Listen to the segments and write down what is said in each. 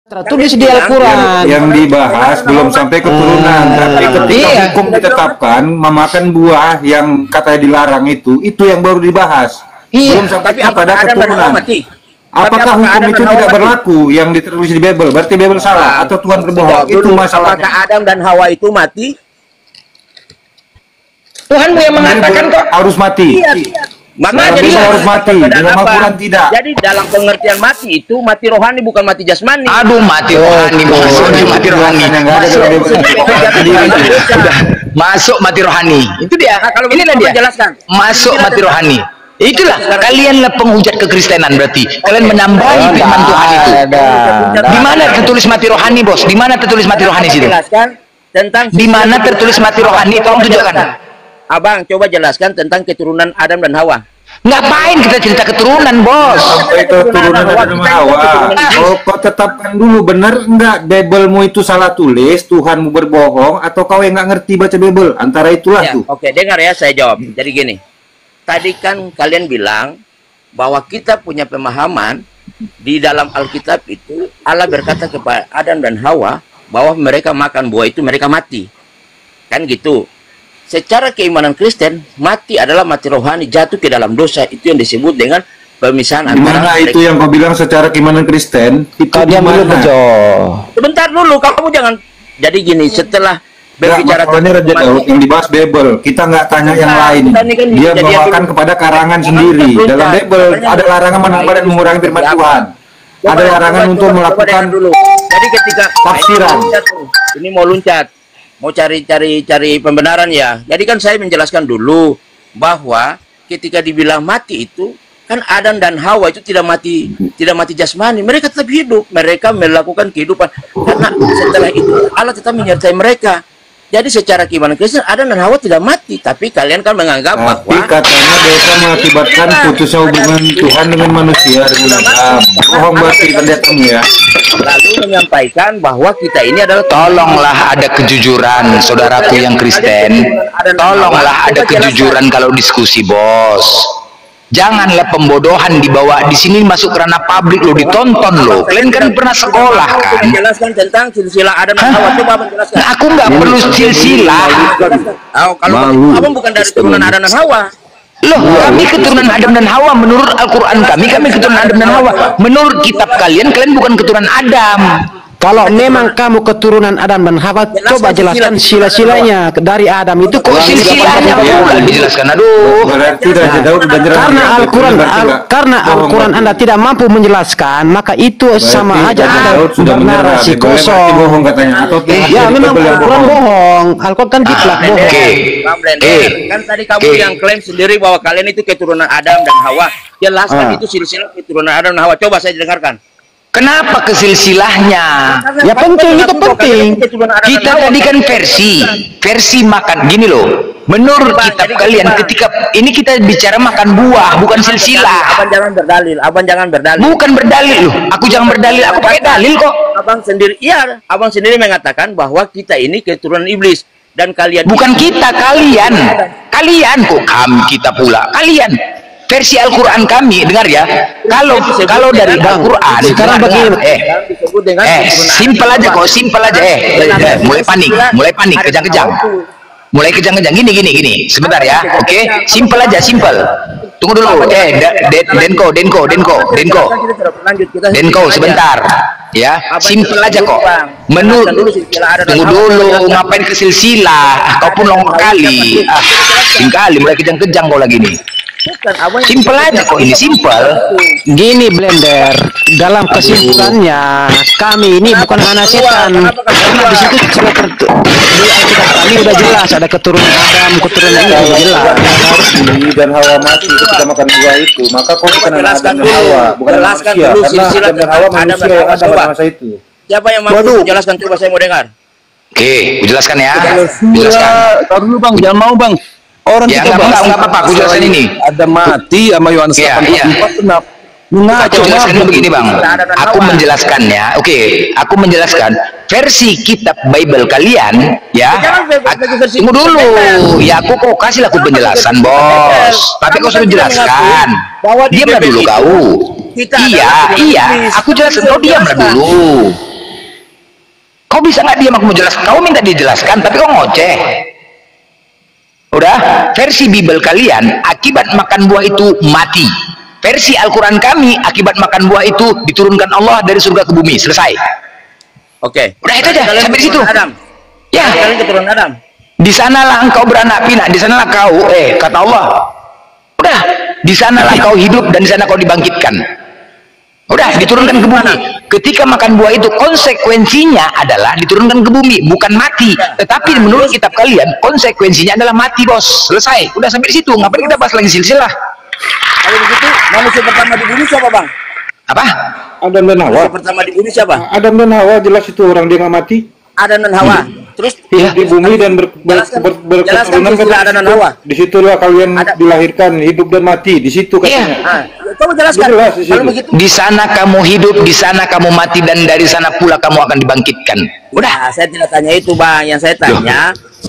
tertulis di Al-Quran. Yang dibahas belum sampai keturunan, tapi ketika hukum ditetapkan memakan buah yang katanya dilarang itu yang baru dibahas. Belum sampai kepada keturunan. Apakah hukum itu tidak berlaku yang ditulis di Bible? Berarti Bible salah atau Tuhan berbohong? Itu masalahnya. Apakah Adam dan Hawa itu mati? Tuhan yang mengatakan kok harus mati. Iya. Maka jadi harus mati. Dalam Al-Quran tidak. Jadi dalam pengertian mati itu mati rohani bukan mati jasmani. Aduh, mati rohani, mati rohani. Masuk mati rohani. Itu dia. Nah, kalau inilah dia. Jelaskan. Masuk mati rohani. Itulah kalianlah penghujat kekristenan berarti. Kalian menambahi firman Tuhan itu. Di mana tertulis mati rohani, Bos? Di mana tertulis mati rohani situ? Jelaskan tentang di mana tertulis mati rohani? Tolong tunjukkan. Abang coba jelaskan tentang keturunan Adam dan Hawa. Ngapain kita cerita keturunan, Bos? Sampai keturunan Adam dan Hawa. Kau tetapkan dulu, benar enggak Biblemu itu salah tulis, Tuhanmu berbohong, atau kau yang nggak ngerti baca Bible? Antara itulah Ya, tuh. oke, dengar ya, saya jawab. Jadi gini, tadi kan kalian bilang bahwa kita punya pemahaman di dalam Alkitab itu Allah berkata kepada Adam dan Hawa bahwa mereka makan buah itu mereka mati. Kan gitu. Secara keimanan Kristen, mati adalah mati rohani, jatuh ke dalam dosa. Itu yang disebut dengan pemisahan antara itu yang kau bilang secara keimanan Kristen. Itu diam dulu, Bejo. Sebentar dulu, kamu jangan. Jadi gini, setelah berbicara tentang yang dibahas Bible, kita nggak tanya yang lain. Dia membawakan kepada karangan sendiri. Dalam Bible ada larangan menambah dan mengurangi firman Tuhan. Ada larangan untuk melakukan jadi ketika tafsiran. Ini mau loncat, mau cari pembenaran ya. Jadi kan saya menjelaskan dulu bahwa ketika dibilang mati itu kan Adam dan Hawa itu tidak mati jasmani, mereka tetap hidup, mereka melakukan kehidupan karena setelah itu Allah tetap menyertai mereka. Jadi secara keimanan Kristen Adam dan Hawa tidak mati, tapi kalian kan menganggap tapi bahwa katanya dosa mengakibatkan putusnya hubungan Tuhan dengan manusia dengan Adam. Bohong berarti pendetamu ya. Lalu menyampaikan bahwa kita ini adalah tolonglah ada kejujuran, saudaraku yang Kristen. Tolonglah ada kejujuran kalau diskusi, Bos. Janganlah pembodohan dibawa di sini masuk kerana publik lo, ditonton lo. Kalian kan pernah sekolah kan? Menjelaskan tentang silsilah Adam dan Hawa. Coba menjelaskan. Nah, aku nggak perlu silsilah. Oh, kalau abang bukan dari keturunan Adam dan Hawa. Loh, kami keturunan Adam dan Hawa menurut Al-Quran kami keturunan Adam dan Hawa. Menurut kitab kalian bukan keturunan Adam. Kalau memang kamu keturunan Adam dan Hawa, coba jelaskan sila-silanya dari Adam itu. Kok silsilahnya pula dijelaskan? Aduh. Karena Al-Quran Anda tidak mampu menjelaskan, maka itu sama aja Anda bernarasi kosong. Bohong katanya. Ya memang Al-Quran bohong. Al-Quran kan kitab bohong. Kan tadi kamu yang klaim sendiri bahwa kalian itu keturunan Adam dan Hawa. Jelaskan itu silsilah keturunan Adam dan Hawa. Coba saya dengarkan. Kenapa kesilsilahnya? Ya penting, itu penting. Kita tadi kan versi makan gini loh. Menurut kitab kalian ketika ini kita bicara makan buah, bukan silsilah. Abang jangan berdalil. Bukan berdalil loh. Aku jangan berdalil, aku pakai dalil kok. Abang sendiri mengatakan bahwa kita ini keturunan iblis dan kalian bukan kita, kalian. Kalian kok kita pula. Kalian. Versi Al-Quran kami, dengar ya. Kalau dari Al-Quran sekarang begini. Simpel aja kok, simpel aja. Mulai panik, kejang-kejang. Mulai kejang-kejang gini. Sebentar ya. Oke, simpel aja, simpel. Tunggu dulu. Denko sebentar. Ya, simpel aja kok. Tunggu dulu, ngapain ke silsilah? Kau pun longok kali. Kali mulai kejang-kejang kau lagi nih. Simpel aja kok, ini simpel. Gini Blender, dalam kesimpulannya kami ini bukan anak setan. Karena di situ sudah kami udah jelas ada keturunan Adam, keturunan ini udah jelas. Dan Hawa mati ketika makan buah itu, maka kau bukan anak Adam dan Hawa, bukan manusia. Karena Adam dan Hawa manusia yang ada pada masa itu. Siapa yang mampu menjelaskan? Coba saya mau dengar. Oke, jelaskan ya. Jelaskan. Taruh dulu bang, jangan mau bang. Orang ya, kita nggak apa-apa, aku jelasin ini. Ada mati sama Yohanes 8:4 kenapa? Aku jelaskan begini bang, aku menjelaskannya. Oke, aku menjelaskan versi kitab Bible kalian, ya. Tunggu dulu, ya aku kok kasih aku penjelasan bos. Tapi kau sudah jelaskan. Diamlah dulu kau. Iya, aku jelaskan. Kau diamlah dulu. Kau bisa nggak diam, aku mau jelas. Kau minta dijelaskan, tapi kau ngoceh. Udah, versi Bible kalian, akibat makan buah itu mati. Versi Al-Quran kami, akibat makan buah itu diturunkan Allah dari surga ke bumi. Selesai. Oke. Udah itu aja, sampai di situ. Adam. Ya. Kalian keturunan Adam. Di sanalah engkau beranak pinak, di sanalah kau, kata Allah. Udah, di sanalah kau hidup dan di sana kau dibangkitkan. Udah, diturunkan ke bumi. Ketika makan buah itu konsekuensinya adalah diturunkan ke bumi, bukan mati. Tetapi menurut kitab kalian, konsekuensinya adalah mati, bos. Selesai. Udah sampai di situ. Ngapain kita bahas lagi silsilah? Kalau begitu, manusia pertama di bumi siapa, Bang? Apa? Adam dan Hawa. Manusia pertama di bumi siapa? Adam dan Hawa jelas itu orang dia nggak mati. Adam dan Hawa. Terus Hidup di bumi dan jelaskan berketurunan silsilah Adam dan Hawa. Disitulah kalian dilahirkan, hidup dan mati. Di situ katanya. Nah, coba jelaskan. Jelas di situ. Kalau begitu, Di sana kamu hidup, di sana kamu mati, dan dari sana pula kamu akan dibangkitkan. udah, saya tidak tanya itu, Bang. Yang saya tanya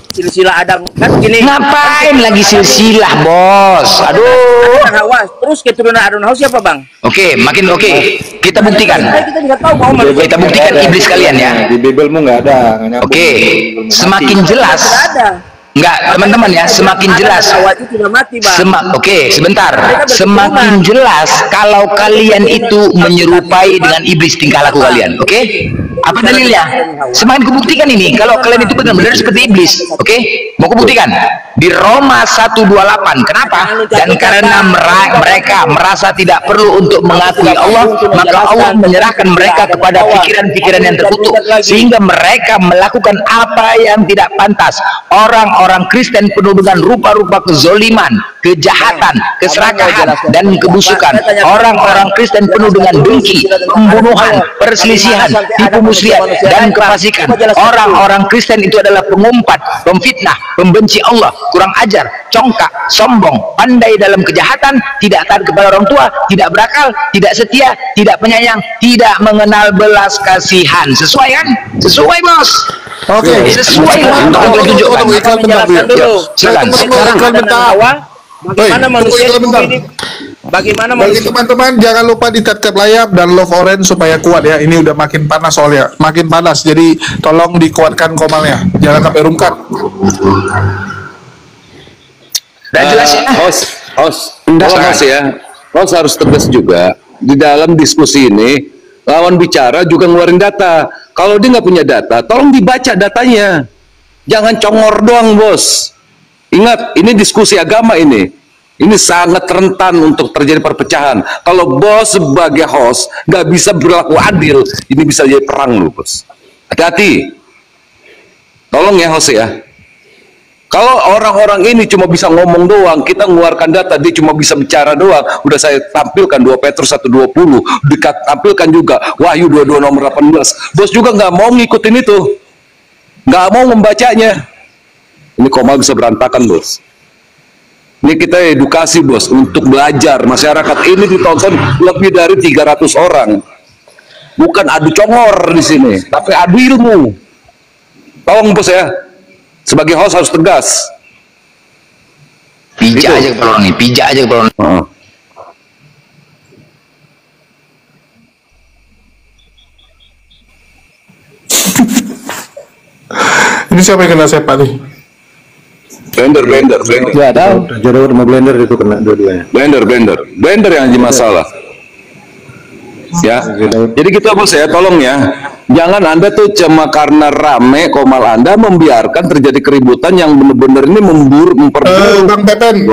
silsilah Adam kan gini. Ngapain lagi silsilah, bos? Aduh. Adam dan Hawa. Terus keturunan Adam dan Hawa siapa, Bang? Oke, makin oke. Kita buktikan. Kita juga tahu bahwa manusia Kita buktikan iblis kalian ya. Di Bibelmu nggak ada. nggak nyambung. Oke, semakin jelas. tidak ada. Enggak, teman-teman ya, semakin jelas. Hawa itu tidak mati, Bang. Oke, sebentar. Semakin jelas kalau kalian itu menyerupai dengan iblis tingkah laku kalian. Oke? Apa dalilnya? Semakin kubuktikan ini kalau kalian itu benar-benar seperti iblis. Oke? Mau kubuktikan di Roma 1:28. Kenapa? Dan karena mereka merasa tidak perlu untuk mengakui Allah, maka Allah menyerahkan mereka kepada pikiran-pikiran yang terkutuk sehingga mereka melakukan apa yang tidak pantas. Orang-orang Kristen penuh dengan rupa-rupa kezoliman, kejahatan, keserakahan, dan kebusukan. Orang-orang Kristen penuh dengan dengki, pembunuhan, perselisihan, tipu muslihat, dan kefasikan. Orang-orang Kristen itu adalah pengumpat, pemfitnah, pembenci Allah, kurang ajar, congkak, sombong, pandai dalam kejahatan, tidak taat kepada orang tua, tidak berakal, tidak setia, tidak penyayang, tidak mengenal belas kasihan. Sesuai kan? Sesuai, bos. Oke. Sesuai lah. Tunggu iklan bentar dulu. Silakan. Sekarang iklan bentar. Bagaimana manusia iklan bentar. ini? Bagaimana Bagi manusia? teman-teman jangan lupa di-tap layar dan love orange supaya kuat ya. Ini udah makin panas soalnya, makin panas. Jadi tolong dikuatkan komalnya. Jangan sampai rungkat. Dan jelas ya. Host ya. Host harus tegas juga di dalam diskusi ini. Lawan bicara juga ngeluarin data. Kalau dia nggak punya data, tolong dibaca datanya. Jangan congor doang, bos. Ingat, ini diskusi agama ini. Ini sangat rentan untuk terjadi perpecahan. Kalau bos sebagai host nggak bisa berlaku adil, ini bisa jadi perang loh, bos. Hati-hati. Tolong ya host ya. Kalau orang-orang ini cuma bisa ngomong doang, kita mengeluarkan data, dia cuma bisa bicara doang. Udah saya tampilkan 2 Petrus 1:20, tampilkan juga Wahyu 22 nomor 18. Bos juga nggak mau ngikutin itu, nggak mau membacanya. Ini koma bisa berantakan, bos. Ini kita edukasi, bos, untuk belajar. Masyarakat ini ditonton lebih dari 300 orang. Bukan adu congor di sini, tapi adu ilmu. Tolong, bos ya. Sebagai host harus tegas. Pijak aja kalau nih, pijak aja kalau. Ini siapa yang kena siapa nih? Blender. Nggak tahu. Jodoh sama blender itu kena dua-duanya. Blender yang jadi masalah. Ya, jadi kita bos ya, tolong ya, jangan Anda tuh cuma karena rame komal Anda membiarkan terjadi keributan yang benar-benar ini memperburuk. Bang Pepen,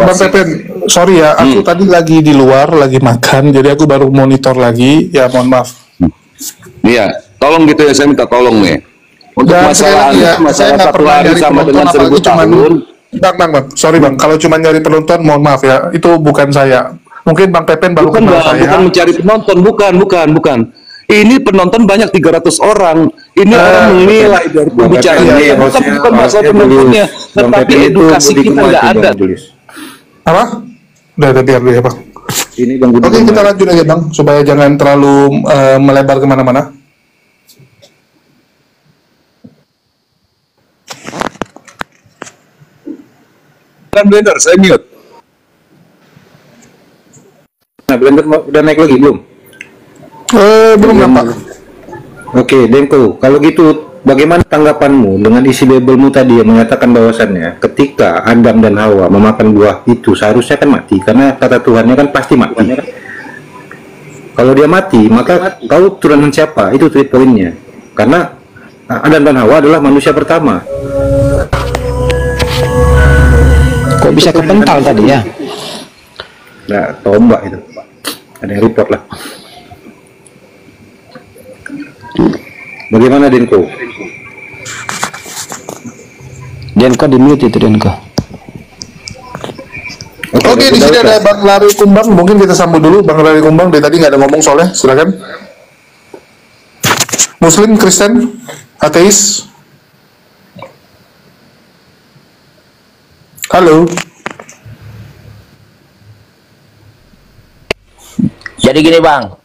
sorry ya, aku tadi lagi di luar, lagi makan, jadi aku baru monitor lagi, ya mohon maaf. Iya, tolong gitu ya, saya minta tolong nih. Untuk Dan masalah ya, masalah saya nggak 1 pernah hari nyari sama penonton, dengan 1000 apalagi cuman tahun. Bang, sorry bang, kalau cuma nyari penonton, mohon maaf ya, itu bukan saya. Mungkin Bang Pepen baru Bukan kenal bang, saya. bukan mencari penonton, bukan. Ini penonton banyak 300 orang. Ini orang menilai dari pembicaranya. Bukan masalah penontonnya, tetapi edukasi kita nggak ada. Apa? Udah biar dulu ya bang. Ini Bang Budi. Oke, kita lanjut aja bang, supaya jangan terlalu melebar kemana-mana. Blender, saya mute. Nah, blender udah naik lagi belum? Belum nampak. Oke, Denko. Kalau gitu bagaimana tanggapanmu dengan isi Bible-mu tadi yang mengatakan bahwasannya ketika Adam dan Hawa memakan buah itu seharusnya kan mati, karena kata Tuhannya kan pasti mati. Kalau dia mati, maka kau turunan siapa? Itu tweet poinnya. Karena Adam dan Hawa adalah manusia pertama. Kok bisa kepental tadi ya? Nah, tombak itu. Ada yang report lah. Bagaimana Denko? Denko di mute itu Denko. Oke, di sini ada Bang Lari Kumbang. Mungkin kita sambut dulu Bang Lari Kumbang. Dari tadi nggak ada ngomong soalnya. Silakan. Muslim, Kristen, ateis. Halo. Jadi gini Bang,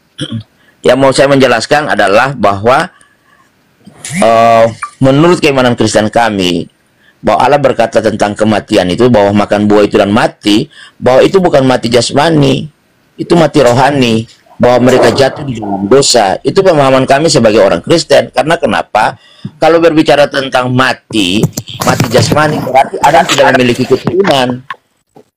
yang mau saya menjelaskan adalah bahwa menurut keimanan Kristen kami, bahwa Allah berkata tentang kematian itu, bahwa makan buah itu dan mati, bahwa itu bukan mati jasmani, itu mati rohani, bahwa mereka jatuh di dalam dosa. Itu pemahaman kami sebagai orang Kristen. Karena kenapa? Kalau berbicara tentang mati jasmani, berarti Adam tidak memiliki keturunan.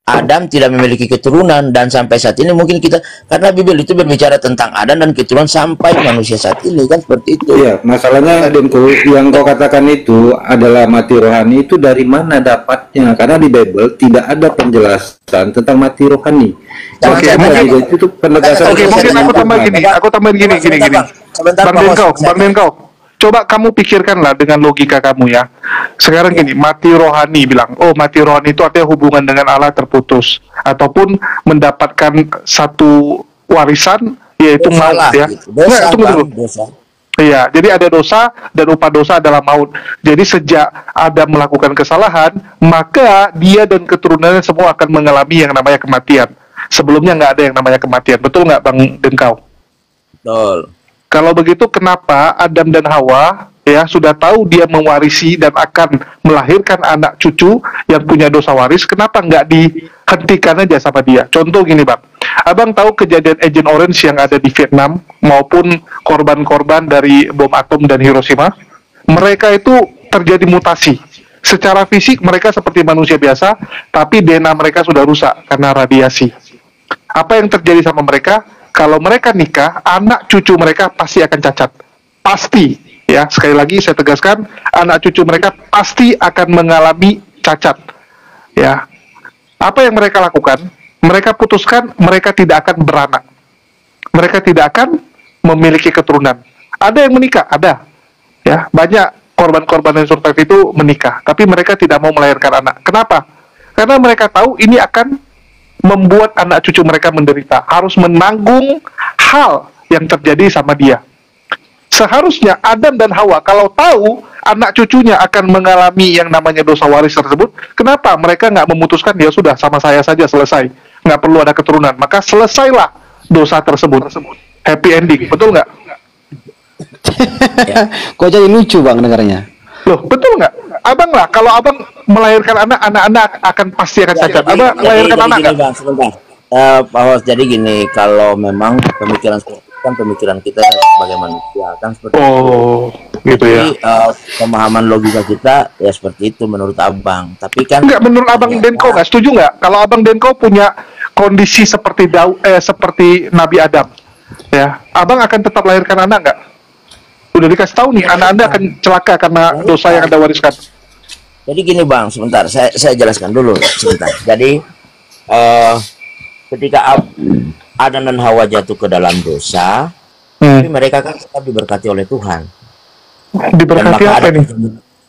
Adam tidak memiliki keturunan, dan sampai saat ini mungkin kita, karena Bible itu berbicara tentang Adam dan keturunan sampai manusia saat ini, kan seperti itu. Iya, masalahnya Denko, yang kau katakan itu adalah mati rohani, itu dari mana dapatnya? Karena di Bible tidak ada penjelasan tentang mati rohani. Oke, itu penegasan. Oke, mungkin aku tambahin gini. Bang Denko. Coba kamu pikirkanlah dengan logika kamu ya. Sekarang gini, mati rohani bilang, oh mati rohani itu artinya hubungan dengan Allah terputus, ataupun mendapatkan satu warisan, yaitu maut ya. Enggak, tunggu dulu. Iya, jadi ada dosa dan upah dosa adalah maut. Jadi sejak Adam melakukan kesalahan, maka dia dan keturunannya semua akan mengalami yang namanya kematian. Sebelumnya nggak ada yang namanya kematian. Betul nggak Bang Denkau? Betul. Kalau begitu kenapa Adam dan Hawa ya sudah tahu dia mewarisi dan akan melahirkan anak cucu yang punya dosa waris, kenapa nggak dihentikan aja sama dia? Contoh gini Bang, Abang tahu kejadian Agent Orange yang ada di Vietnam maupun korban-korban dari bom atom dan Hiroshima? Mereka itu terjadi mutasi. Secara fisik mereka seperti manusia biasa, tapi DNA mereka sudah rusak karena radiasi. Apa yang terjadi sama mereka? Kalau mereka nikah, anak cucu mereka pasti akan cacat. Pasti, ya. Sekali lagi saya tegaskan, anak cucu mereka pasti akan mengalami cacat. Ya. Apa yang mereka lakukan? Mereka putuskan mereka tidak akan beranak. Mereka tidak akan memiliki keturunan. Ada yang menikah, ada. Ya, banyak korban-korban yang survive itu menikah, tapi mereka tidak mau melahirkan anak. Kenapa? Karena mereka tahu ini akan membuat anak cucu mereka menderita, harus menanggung hal yang terjadi sama dia. Seharusnya Adam dan Hawa kalau tahu anak cucunya akan mengalami yang namanya dosa waris tersebut, kenapa mereka nggak memutuskan ya sudah sama saya saja selesai, nggak perlu ada keturunan, maka selesailah dosa tersebut. Happy ending, betul nggak? Kok jadi lucu Bang dengarnya? Loh, betul nggak? Abang lah, kalau abang melahirkan anak-anak akan pasti akan cacat. Abang melahirkan anak nggak? Bang, sebentar. Bahwa jadi gini, kalau memang pemikiran kan pemikiran kita sebagai manusia kan seperti itu. Gitu ya. Jadi pemahaman logika kita ya seperti itu menurut abang. Tapi kan nggak, menurut abang Denko nggak setuju nggak? Kalau abang Denko punya kondisi seperti seperti Nabi Adam, ya, abang akan tetap lahirkan anak nggak? Udah dikasih tahu nih, anak Anda akan celaka karena dosa yang Anda wariskan. Jadi gini Bang, sebentar, saya jelaskan dulu sebentar. Jadi ketika Adam dan Hawa jatuh ke dalam dosa, tapi mereka kan tetap diberkati oleh Tuhan. Diberkati apa nih?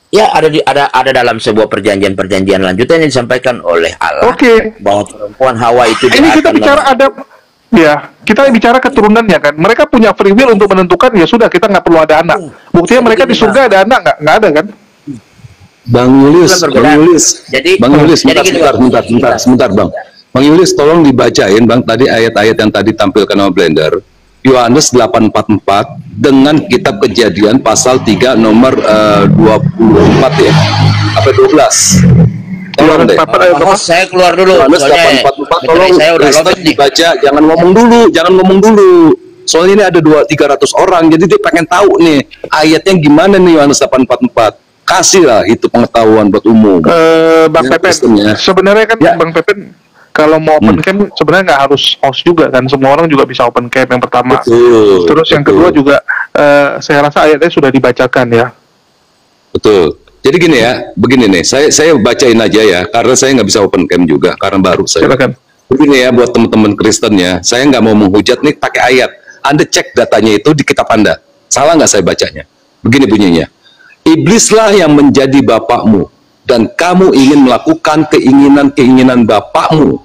Ya ada dalam sebuah perjanjian lanjutan yang disampaikan oleh Allah. Bahwa perempuan Hawa itu. Ini kita bicara Adam. Ya, kita bicara keturunannya kan. Mereka punya free will untuk menentukan, ya sudah kita nggak perlu ada anak. Buktinya mereka di surga ada anak nggak ada kan? Bang Yulius, sebentar Bang. Bang Yulius, tolong dibacain Bang tadi ayat-ayat yang tadi tampilkan sama Blender. Yohanes 8:44 dengan kitab Kejadian pasal 3 nomor 24 ya. Apa 12? Tolong deh. Saya keluar dulu. Yohanes 8:44 tolong saya udah dibaca, jangan ngomong dulu. Soalnya ini ada 300 orang, jadi dia pengen tahu nih ayatnya gimana nih Yohanes 8:44. Kasihlah itu pengetahuan buat umum. Bang Ya, Pepen, Kristennya. sebenarnya kan Ya. Bang Pepen kalau mau open camp sebenarnya nggak harus host juga kan, semua orang juga bisa open camp yang pertama. Betul, Terus yang betul. kedua juga saya rasa ayatnya sudah dibacakan ya. Betul. Jadi gini ya, begini nih, saya bacain aja ya, karena saya nggak bisa open camp juga, karena baru saya. Silakan. Begini ya, buat teman-teman Kristen ya, saya nggak mau menghujat nih pakai ayat. Anda cek datanya itu di kitab Anda. Salah nggak saya bacanya? Begini bunyinya. Iblislah yang menjadi bapakmu, dan kamu ingin melakukan keinginan-keinginan bapakmu.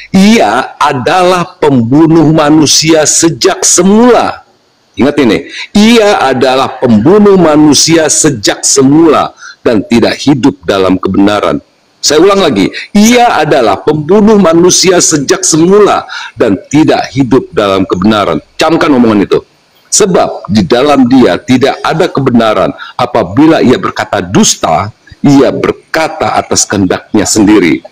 Ia adalah pembunuh manusia sejak semula. Ingat ini, ia adalah pembunuh manusia sejak semula dan tidak hidup dalam kebenaran. Saya ulang lagi, ia adalah pembunuh manusia sejak semula dan tidak hidup dalam kebenaran. Camkan omongan itu. Sebab di dalam dia tidak ada kebenaran. Apabila ia berkata dusta, ia berkata atas kehendaknya sendiri.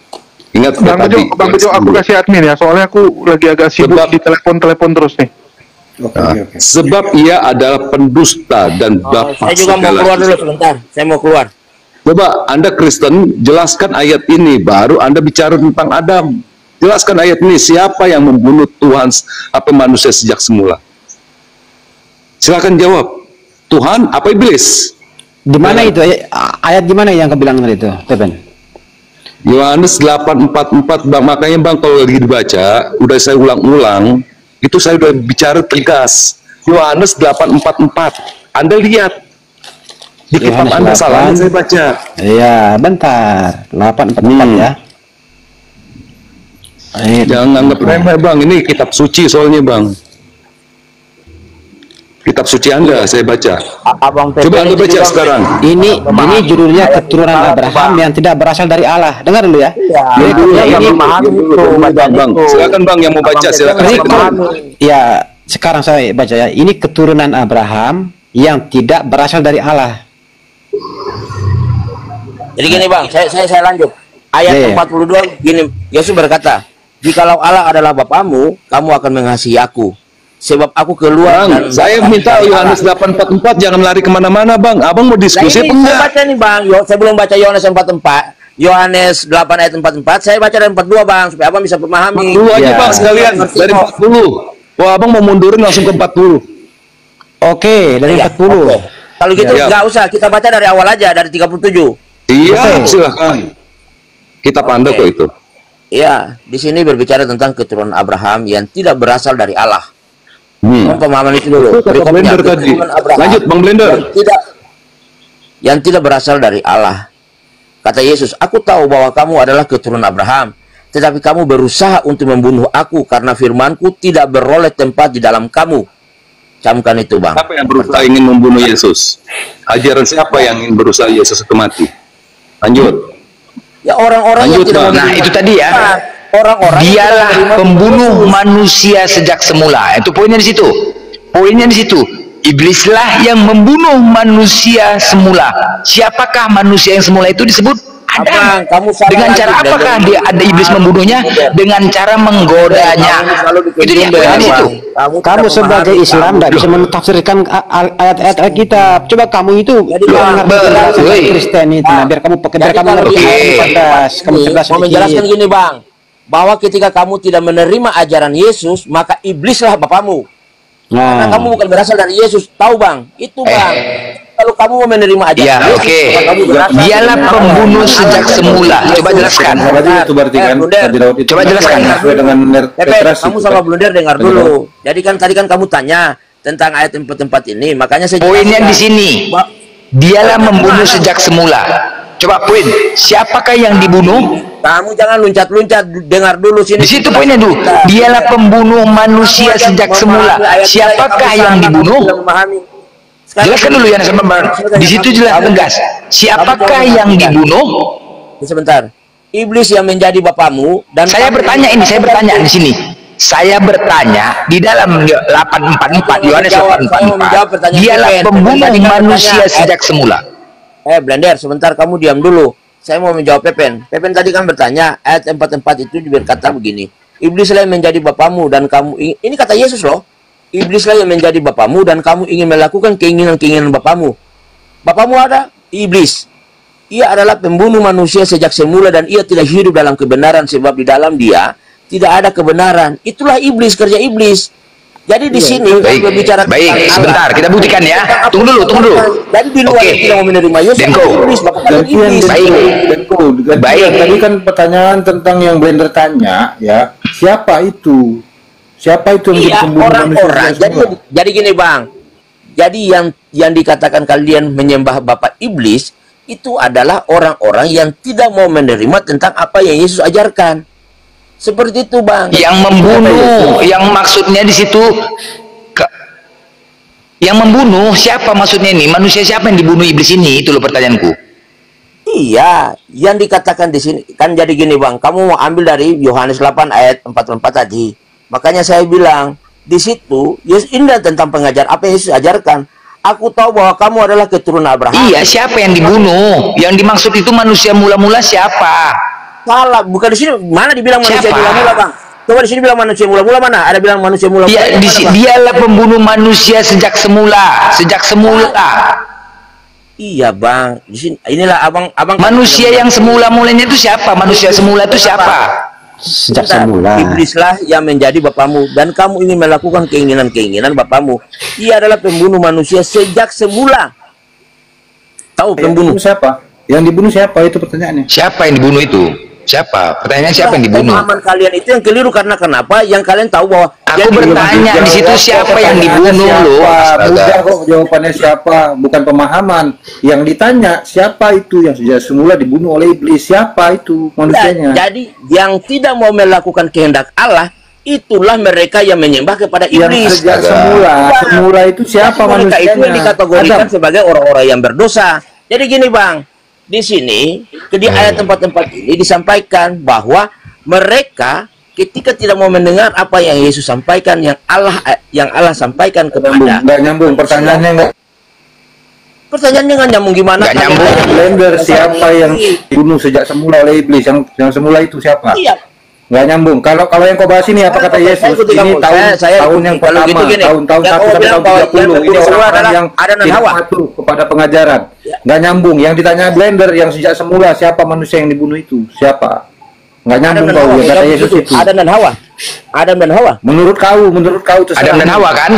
Ingat Bang Bejo, aku kasih admin ya, soalnya aku lagi agak sibuk Sebab- di telepon terus nih. Sebab ia adalah pendusta dan bapak Saya juga mau segala keluar dulu dusta. sebentar. Saya mau keluar. Coba Anda Kristen, jelaskan ayat ini, baru Anda bicara tentang Adam. Jelaskan ayat ini, siapa yang membunuh Tuhan manusia sejak semula? Silakan jawab. Tuhan apa iblis? Di mana itu ayat di mana yang kebilang tadi itu, Pepen? Yohanes 8:44, Bang. Makanya Bang kalau lagi dibaca, udah saya ulang-ulang, itu saya udah bicara tegas. Yohanes 8:44. Anda lihat di kitab Yohanes Anda 8. salah saya baca. Iya, bentar. 844 ya. Jangan anggap remeh Bang, ini kitab suci soalnya Bang. Kitab suci Anda saya baca. Abang Coba Anda itu baca juga- sekarang. Ini judulnya keturunan Abraham yang tidak berasal dari Allah. Dengar dulu ya. Iya. Jadi ini memahami itu, bacaan Bang. itu. Silakan Bang yang mau baca, silakan. Ini Silakan. ya sekarang saya baca ya. Ini keturunan Abraham yang tidak berasal dari Allah. Jadi gini Bang, saya lanjut. Ayat Iya, iya. 42 gini, Yesus berkata, "Jikalau Allah adalah Bapamu, kamu akan mengasihi aku. Sebab aku keluar Bang, saya minta Yohanes 8:44 jangan lari kemana-mana Bang. Abang mau diskusi apa Saya enggak? baca nih Bang, saya belum baca Yohanes 44. Yohanes 8 ayat 44, saya baca dari 42 Bang, supaya Abang bisa memahami. Dulu aja Ya. Bang sekalian dari 40. Wah, Abang mau mundurin langsung ke 40. Oke, dari Iya, 40. oke. Kalau gitu Ya. nggak usah, kita baca dari awal aja, dari 37. Iya, Oke. silakan. Kitab Anda kok itu. Iya, di sini berbicara tentang keturunan Abraham yang tidak berasal dari Allah. Pemahaman itu dulu. Itu kata Berikutnya, Blender tadi. keturunan Abraham Lanjut, Bang Blender. yang tidak berasal dari Allah. Kata Yesus, aku tahu bahwa kamu adalah keturunan Abraham, tetapi kamu berusaha untuk membunuh aku karena firmanku tidak beroleh tempat di dalam kamu. Camkan itu Bang. Siapa yang berusaha ingin membunuh Yesus? Ajaran siapa yang ingin berusaha Yesus itu mati? Lanjut. Ya orang-orang yang Lanjut, tidak Bang. menerima Nah, itu tadi ya. Orang-orang yang tidak Dialah menerima pembunuh Yesus. manusia sejak semula. Itu poinnya di situ. Poinnya di situ. Iblislah yang membunuh manusia semula. Siapakah manusia yang semula itu disebut? Abang, Adam. kamu salah Dengan lagi, cara dan apakah kamu dia ada iblis membunuhnya? Dengan cara menggodanya. Kamu selalu bikin Itu dia jumbe, poinnya di Abang. situ. Kamu tidak sebagai memahami, Islam kamu- tidak bisa mentafsirkan ayat-ayat Alkitab. Coba kamu itu Jadi, yang Bang, mengerti penjelasan woi. Kristen itu. Nah, biar kamu Jadi biar kamu kalau ngerti di ayat ayat 14. Kamu ini, cerdas mau menjelaskan sedikit. gini Bang, bahwa ketika kamu tidak menerima ajaran Yesus, maka iblislah bapamu. Karena Nah, kamu bukan berasal dari Yesus. Tahu Bang? Itu Bang. Kalau kamu mau menerima ajaran Ya, Yesus, oke. maka kamu berasal Dialah dari pembunuh Allah. sejak semula. Coba jelaskan. Berarti itu berarti kan Blunder. Nabi Daud itu Coba jelaskan. sesuai dengan Pepe, Petrus kamu itu, sama kan? Blunder dengar Nabi dulu. Daud. Jadi kan tadi kan kamu tanya tentang ayat tempat-tempat ini, makanya saya Poinnya jelaskan. di sini. Ba- Dialah membunuh sejak semula. Coba poin. Siapakah yang dibunuh? Kamu jangan luncat-luncat, dengar dulu sini. Di situ poinnya dulu. Dialah pembunuh manusia sejak semula. Siapakah yang dibunuh? Jelaskan dulu ya, di situ jelas tegas. Siapakah yang dibunuh? Sebentar. Iblis yang menjadi bapamu dan Saya bertanya ini, saya bertanya di sini. Saya bertanya di dalam 844 Yohanes 844. Dialah pembunuh manusia sejak semula. Blender, sebentar kamu diam dulu. Saya mau menjawab Pepen. Pepen tadi kan bertanya, ayat 44 itu berkata begini. Iblis yang menjadi bapamu dan kamu ini kata Yesus loh. iblislah yang menjadi bapamu dan kamu ingin melakukan keinginan-keinginan bapamu. Bapamu ada iblis. Ia adalah pembunuh manusia sejak semula dan ia tidak hidup dalam kebenaran sebab di dalam dia tidak ada kebenaran. Itulah iblis, kerja iblis. Jadi di sini berbicara baik, sebentar kita buktikan ya. Tunggu dulu. Dan di luar yang tidak mau menerima Yesus iblis, maka iblis. Baik. Tadi kan pertanyaan tentang yang Blender tanya ya, siapa itu? Siapa itu yang menjadi orang-orang. Jadi gini Bang. Jadi yang dikatakan kalian menyembah bapak iblis itu adalah orang-orang yang tidak mau menerima tentang apa yang Yesus ajarkan. Seperti itu Bang. Yang membunuh, yang maksudnya di situ yang membunuh siapa maksudnya ini? Manusia siapa yang dibunuh iblis ini? Itu loh pertanyaanku. Iya, yang dikatakan di sini kan jadi gini Bang. Kamu mau ambil dari Yohanes 8 ayat 44 tadi. Makanya saya bilang di situ Yesus ini tentang pengajar apa yang Yesus ajarkan. Aku tahu bahwa kamu adalah keturunan Abraham. Iya, siapa yang dibunuh? Yang dimaksud itu manusia mula-mula siapa? Salah, bukan di sini. Mana dibilang manusia mula-mula, Bang? Coba di sini bilang manusia mula-mula mana? Ada bilang manusia mula-mula. Ya, dialah pembunuh manusia sejak semula, Iya, Bang. Di sini inilah abang manusia yang semula-mulanya itu siapa? Manusia semula itu siapa? Sejak semula. Iblislah yang menjadi bapamu dan kamu ingin melakukan keinginan-keinginan bapamu. Ia adalah pembunuh manusia sejak semula. Tahu pembunuh siapa? Yang dibunuh siapa itu pertanyaannya? Siapa yang dibunuh itu? Siapa? Pertanyaannya siapa yang dibunuh? Pemahaman kalian itu yang keliru karena kenapa? Yang kalian tahu bahwa aku bertanya di situ siapa yang dibunuh loh? Mudah kok jawabannya siapa? Bukan pemahaman. Yang ditanya siapa itu yang sejak semula dibunuh oleh iblis? Siapa itu manusianya? Jadi yang tidak mau melakukan kehendak Allah itulah mereka yang menyembah kepada iblis. Yang sejak semula itu siapa manusianya? Mereka itu yang dikategorikan sebagai orang-orang yang berdosa. Jadi gini Bang, di sini di ayat tempat-tempat ini disampaikan bahwa mereka ketika tidak mau mendengar apa yang Yesus sampaikan, yang Allah sampaikan kepada. Nggak nyambung pertanyaannya nggak. Pertanyaannya nggak nyambung gimana? Nggak nyambung. Blender siapa yang dibunuh sejak semula oleh iblis? Yang semula itu siapa? Iya. Nggak nyambung. Kalau yang kau bahas ini apa kata Yesus? Ini tahun yang pertama, tahun 1 sampai tahun 30. Ini orang-orang yang tidak patuh kepada pengajaran. Nggak nyambung. Yang ditanya Blender yang sejak semula siapa manusia yang dibunuh itu? Siapa? Nggak nyambung kau yang kata Yesus itu. Adam dan Hawa. Adam dan Hawa. Menurut kau terserah. Adam dan Hawa kan?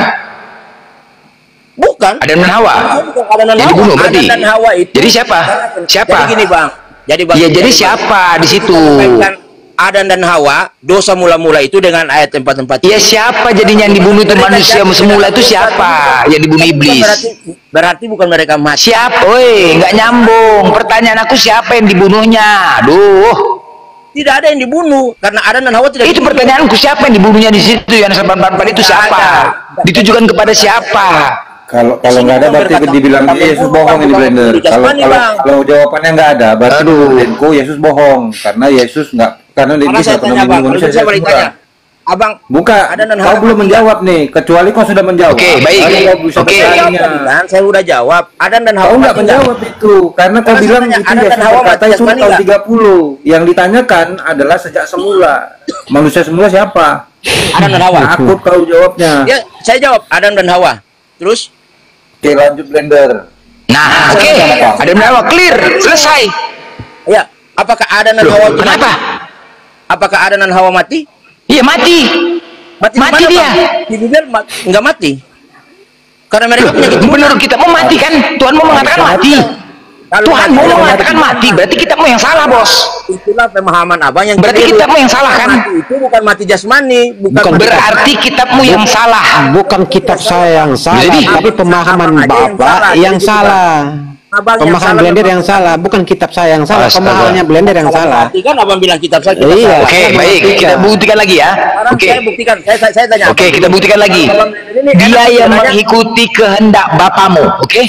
Bukan. Adam dan Hawa. Yang dibunuh berarti. Adam dan Hawa itu. Jadi siapa? Siapa? Jadi gini Bang. Iya, jadi siapa di situ? Adam dan Hawa, dosa mula-mula itu dengan ayat tempat-tempat. Ya siapa jadinya yang dibunuh itu manusia semula itu siapa? Yang dibunuh iblis. Berarti bukan mereka mati. Siapa? Woi, nggak nyambung. Pertanyaan aku siapa yang dibunuhnya? Aduh. Tidak ada yang dibunuh karena Adam dan Hawa tidak. Itu pertanyaanku, siapa yang dibunuhnya di situ? Yang 844 itu siapa? Ditujukan kepada siapa? Kalau nggak ada berarti dibilang Yesus bohong ini Blender. Kalau jawabannya nggak ada berarti Yesus bohong karena Yesus karena iblis nggak pernah membunuh manusia. Abang, buka. Kau belum menjawab nih, kecuali kau sudah menjawab. Oke, baik. Oke. Saya udah jawab. Adam dan Hawa. Kau nggak menjawab itu, karena kau bilang itu Yesus berkata itu tahun 30. Yang ditanyakan adalah sejak semula. Manusia semula siapa? Adam dan Hawa. Takut kau jawabnya. Ya, saya jawab Adam dan Hawa. Terus? Oke, lanjut Blender. Nah, oke. Adam dan Hawa clear, selesai. Ya, apakah Adam dan Hawa mati? Kenapa? Apakah Adam dan Hawa mati? Iya mati. Mati dia. Di Bibel nggak mati. Karena mereka punya keturunan. Menurut kita mau mati kan? Tuhan mau mengatakan mati. Tuhan mau mengatakan mati, berarti kita mau yang salah, Bos. Itulah pemahaman Abang yang berarti kita mau yang salah kan? Itu bukan mati jasmani, bukan berarti kita mau yang salah. Bukan kitab saya yang salah, tapi pemahaman Bapak yang salah. Pemahaman Blender yang salah, bukan kitab saya yang salah, pemahamannya Blender yang salah. Kan Abang bilang kitab saya. Iya. Oke, baik, kita buktikan lagi ya. Oke. Saya buktikan, saya tanya. Oke, kita buktikan lagi. Dia yang mengikuti kehendak Bapamu, oke?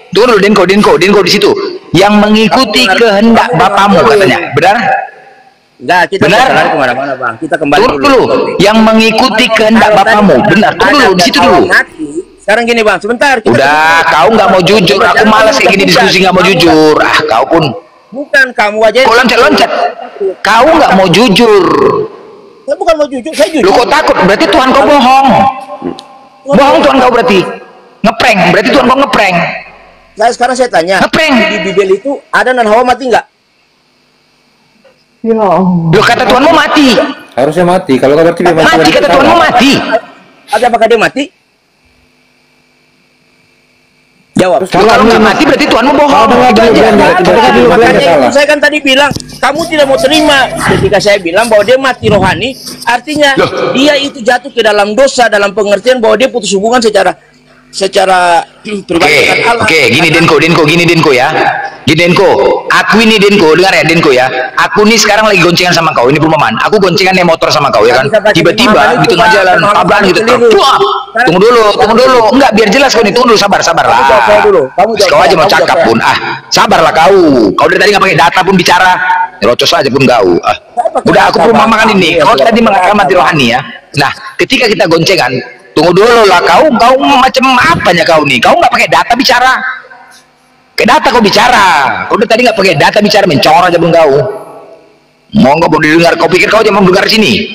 Tunggu dulu, Denko di situ. Yang mengikuti kehendak Bapamu katanya, benar? Enggak, kita kembali kemana-mana Bang. Kita kembali dulu. Yang mengikuti kehendak Bapamu, benar? Tunggu dulu, di situ dulu. Sekarang gini Bang, sebentar. Udah, kau nggak mau jujur. Aku malas kayak gini diskusi nggak mau jujur. Ah, kau pun. Bukan kamu aja. Kau loncat. Kau nggak mau jujur. Saya bukan mau jujur, saya jujur. Lu kok takut? Berarti Tuhan kau bohong. Bohong Tuhan kau berarti. Ngeprank, berarti Tuhan kau ngeprank. Sekarang saya tanya, Ngeprank. di Bible itu Adam dan Hawa mati nggak? Loh, kata Tuhan mau mati. Harusnya mati. Kalau kau berarti memang Mati, kata Tuhan mau mati. Ada apakah dia mati? Jawab. Kalau nggak mati berarti Tuhan mau bohong. Itu aja. Makanya itu saya kan tadi bilang, kamu tidak mau terima ketika saya bilang bahwa dia mati rohani, artinya dia itu jatuh ke dalam dosa, dalam pengertian bahwa dia putus hubungan secara pribadi dengan Allah. Oke, gini Denko ya. Gini Denko, aku ini Denko, dengar ya Denko ya. Aku nih sekarang lagi goncengan sama kau, ini perumpamaan. Aku goncengan naik motor sama kau ya kan. Tiba-tiba di tengah jalan tabrakan gitu. Tunggu dulu. Enggak, biar jelas kau nih. Tunggu dulu, sabar lah. Kau aja mau cakap pun. Sabarlah kau. Kau dari tadi nggak pakai data pun bicara. Rocos aja pun kau. Udah aku perumpamakan ini. Kau tadi mengatakan mati rohani ya. Nah, ketika kita goncengan, tunggu dulu lah kau macam apanya kau nih? Kau nggak pakai data bicara. Pakai data kau bicara. Kau udah tadi nggak pakai data bicara, mencor aja pun kau. Mau nggak mau didengar? Kau pikir kau aja mau dengar sini?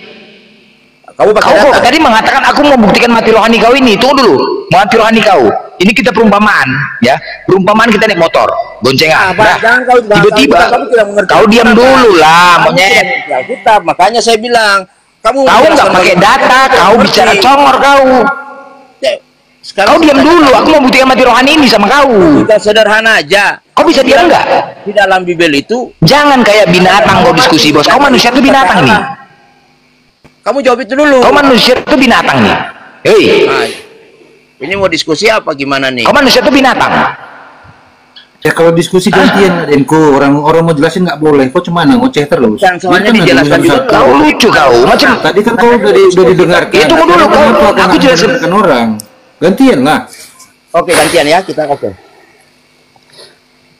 Kau tadi mengatakan aku mau buktikan mati rohani kau ini. Tunggu dulu, mati rohani kau. Ini kita perumpamaan, ya. Perumpamaan kita naik motor, goncengan. Nah, tiba-tiba kau diam dulu lah, monyet. Makanya saya bilang, kau nggak pakai data, kau bicara congor kau. Kau diam dulu, aku mau buktikan mati rohani ini sama kau. Kita sederhana aja. Kau bisa diam nggak? Di dalam Bible itu, jangan kayak binatang kau diskusi, bos. Kau manusia tuh binatang nih. Kamu jawab itu dulu. Kau manusia tuh binatang nih. Hei. Ini mau diskusi apa gimana nih? Kau manusia tuh binatang. Ya kalau diskusi gantian Denko, orang mau jelasin nggak boleh. Kok cuman ngoceh terus? Soalnya dijelaskan juga. Kau lucu kau. Macam tadi kan kau udah didengarkan. Ya tunggu dulu kau. Aku jelasin orang. Gantian lah. Oke, gantian ya, kita oke.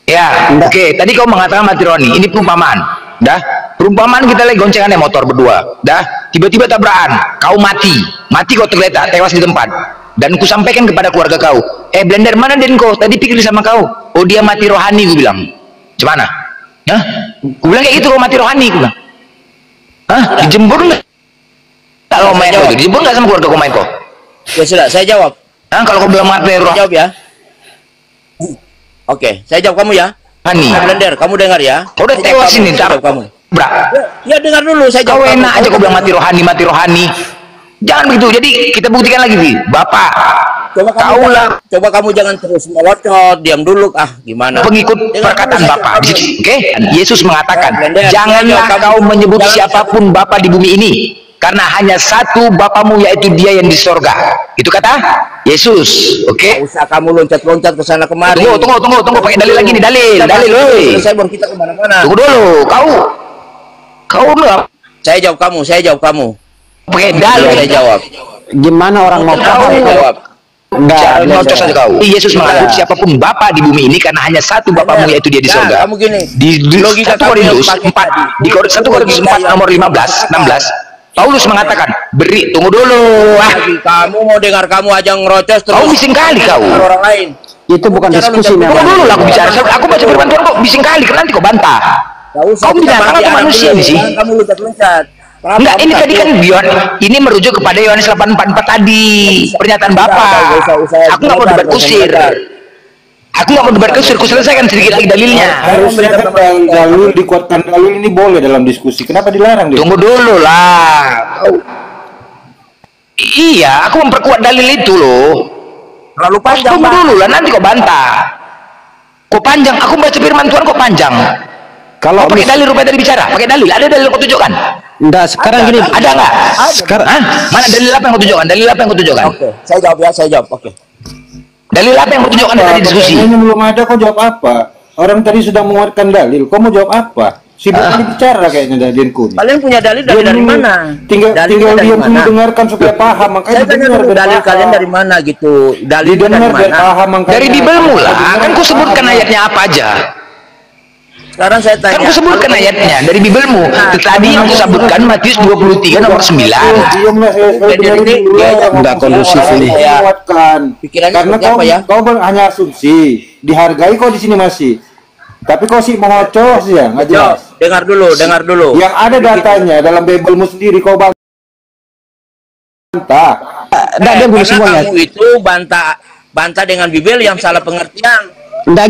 Ya, oke. Tadi kau mengatakan mati rohani. Ini perumpamaan. Dah, perumpamaan kita lagi goncengan naik motor berdua. Dah, tiba-tiba tabrakan. Kau mati kau tergeletak, tewas di tempat. Dan ku sampaikan kepada keluarga kau, Blender mana Denko? Tadi pikir sama kau. Oh dia mati rohani, gue bilang. Gimana? Hah? Gue bilang kayak gitu, kau mati rohani, gue bilang. Hah? Dijembur nggak? Kalau main kau itu, dijembur nggak sama keluarga kau main kau? Ya sudah, saya jawab. Hah? Kalau kau bilang mati rohani. Jawab ya. Oke, saya jawab kamu ya. Blender, kamu dengar ya. Kau udah tewas ini, jawab kamu. Ya dengar dulu, saya jawab. Kau enak aja kau bilang mati rohani. Jangan begitu. Jadi kita buktikan lagi nih, Bapak. Coba kamu jangan terus melocot, diam dulu. Gimana? Pengikut perkataan Bapak. Oke? Yesus mengatakan, janganlah kau menyebut siapapun Bapa di bumi ini, karena hanya satu Bapamu, yaitu Dia yang di sorga. Itu kata Yesus. Oke? Usah kamu loncat-loncat ke sana kemari. Tunggu. Pakai dalil lagi nih, dalil. Saya baru kita kemana-mana. Tunggu dulu, kau enggak. Saya jawab kamu. Pakai dalil saya jawab. Gimana orang mau paham? Jawab. Enggak, ngocos aja kau. Yesus mengatakan siapapun Bapa di bumi ini karena hanya satu Bapamu, yaitu Dia di sorga. Kamu gini. Di 1 Korintus 4 nomor 15, 16. Paulus mengatakan, tunggu dulu. Kamu mau dengar, kamu aja ngerocos terus. Kau bising kali kau. Orang lain. Itu bukan diskusi memang. Tunggu dulu lah aku bicara. Aku baca firman Tuhan kok bising kali, nanti kau bantah. Kau binatang atau manusia nih sih? Kamu loncat-loncat. Enggak, ini tadi kan ini merujuk kepada Yohanes 8:44 tadi, pernyataan Bapak. Aku nggak mau debat kusir. Ku selesaikan sedikit lagi dalilnya. Harusnya kan dalil dikuatkan, dalil ini boleh dalam diskusi. Kenapa dilarang dia? Tunggu dulu lah. Iya, aku memperkuat dalil itu loh. Terlalu panjang. Tunggu dulu lah, nanti kau bantah. Kok panjang? Aku baca firman Tuhan kok panjang. Kalau pakai dalil rupanya tadi bicara, pakai dalil. Ada dalil kau tunjukkan? Enggak, sekarang gini. Ada nggak? Sekarang, mana dalil apa yang kau tunjukkan? Oke, saya jawab. Oke. Dalil apa yang kau tunjukkan dari diskusi? Ini belum ada, kau jawab apa? Orang tadi sudah menguatkan dalil, kau mau jawab apa? Sibuk bicara kayaknya dari Denko. Kalian punya dalil dari mana? Tinggal diam dulu dengarkan supaya paham. Makanya saya tanya dulu dalil kalian dari mana gitu. Dalil dari mana? Dari Bible lah. Kan ku sebutkan ayatnya apa aja. Sekarang saya tanya. Kan aku sebutkan ayatnya dari Bibelmu. Tadi yang aku sebutkan Matius 23 nomor 9. Enggak kondusif ini. Karena kau hanya asumsi. Dihargai kau di sini masih. Tapi kau sih mengocos ya, nggak jelas. Dengar dulu. Yang ada datanya dalam Bibelmu sendiri kau bantah. dia bunuh semuanya. Kamu itu bantah dengan Bibel yang salah pengertian. Nggak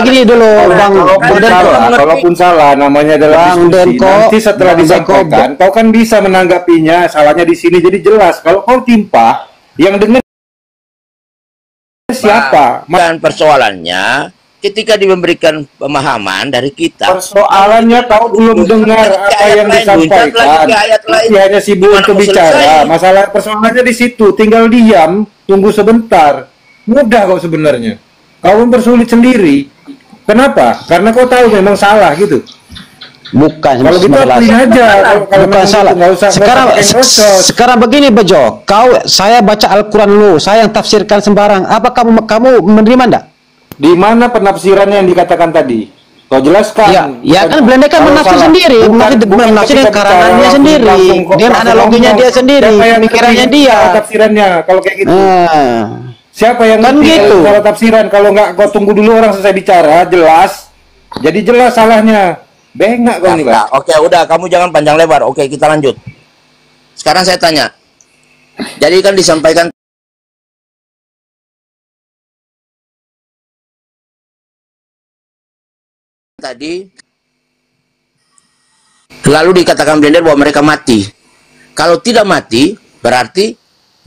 gini dulu, Bang Denko. Kalaupun salah, namanya adalah Bang diskusi. Denko, Nanti setelah Bang disampaikan, kau kan bisa menanggapinya. Salahnya di sini, jadi jelas. Kalau kau timpah, yang dengar siapa? Dan persoalannya, ketika diberikan pemahaman dari kita, Persoalannya kau belum dengar apa yang disampaikan. Dia hanya sibuk untuk bicara. Masalah persoalannya di situ. Tinggal diam, tunggu sebentar. Mudah kok sebenarnya. Kau mempersulit sendiri. Kenapa? Karena kau tahu memang salah gitu. Bukan, Kalau gitu akuin aja. Kalau bukan salah. Sekarang begini Bejo, saya baca Al-Quran lu, saya yang tafsirkan sembarang. Apa kamu menerima enggak? Di mana penafsirannya yang dikatakan tadi? Kau jelaskan. Ya kan Belanda kan menafsir sendiri, menafsir dengan karangannya sendiri, dengan analoginya dia sendiri, pemikirannya dia. Tafsirannya kalau kayak gitu. Siapa yang kan gitu? Kalau tafsiran, kalau nggak kau tunggu dulu orang selesai bicara, jelas. Jadi jelas salahnya. Bengak kau nih, Pak. Oke, udah, kamu jangan panjang lebar. Oke, kita lanjut. Sekarang saya tanya. Jadi kan disampaikan tadi, lalu dikatakan blender bahwa mereka mati. Kalau tidak mati, berarti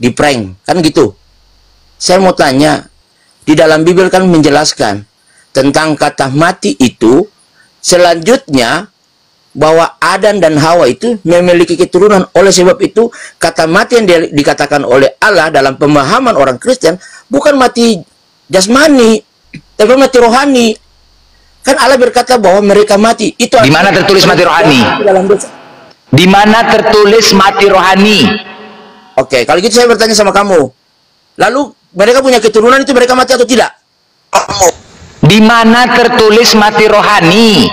di prank, kan gitu. Saya mau tanya, di dalam Bibel kan menjelaskan tentang kata mati itu, selanjutnya bahwa Adam dan Hawa itu memiliki keturunan. Oleh sebab itu, kata mati yang dikatakan oleh Allah dalam pemahaman orang Kristen bukan mati jasmani, tapi mati rohani. Kan Allah berkata bahwa mereka mati. Itu di mana tertulis mati rohani? Di mana tertulis mati rohani? Oke, kalau gitu saya bertanya sama kamu. Lalu mereka punya keturunan itu mereka mati atau tidak? Di mana tertulis mati rohani?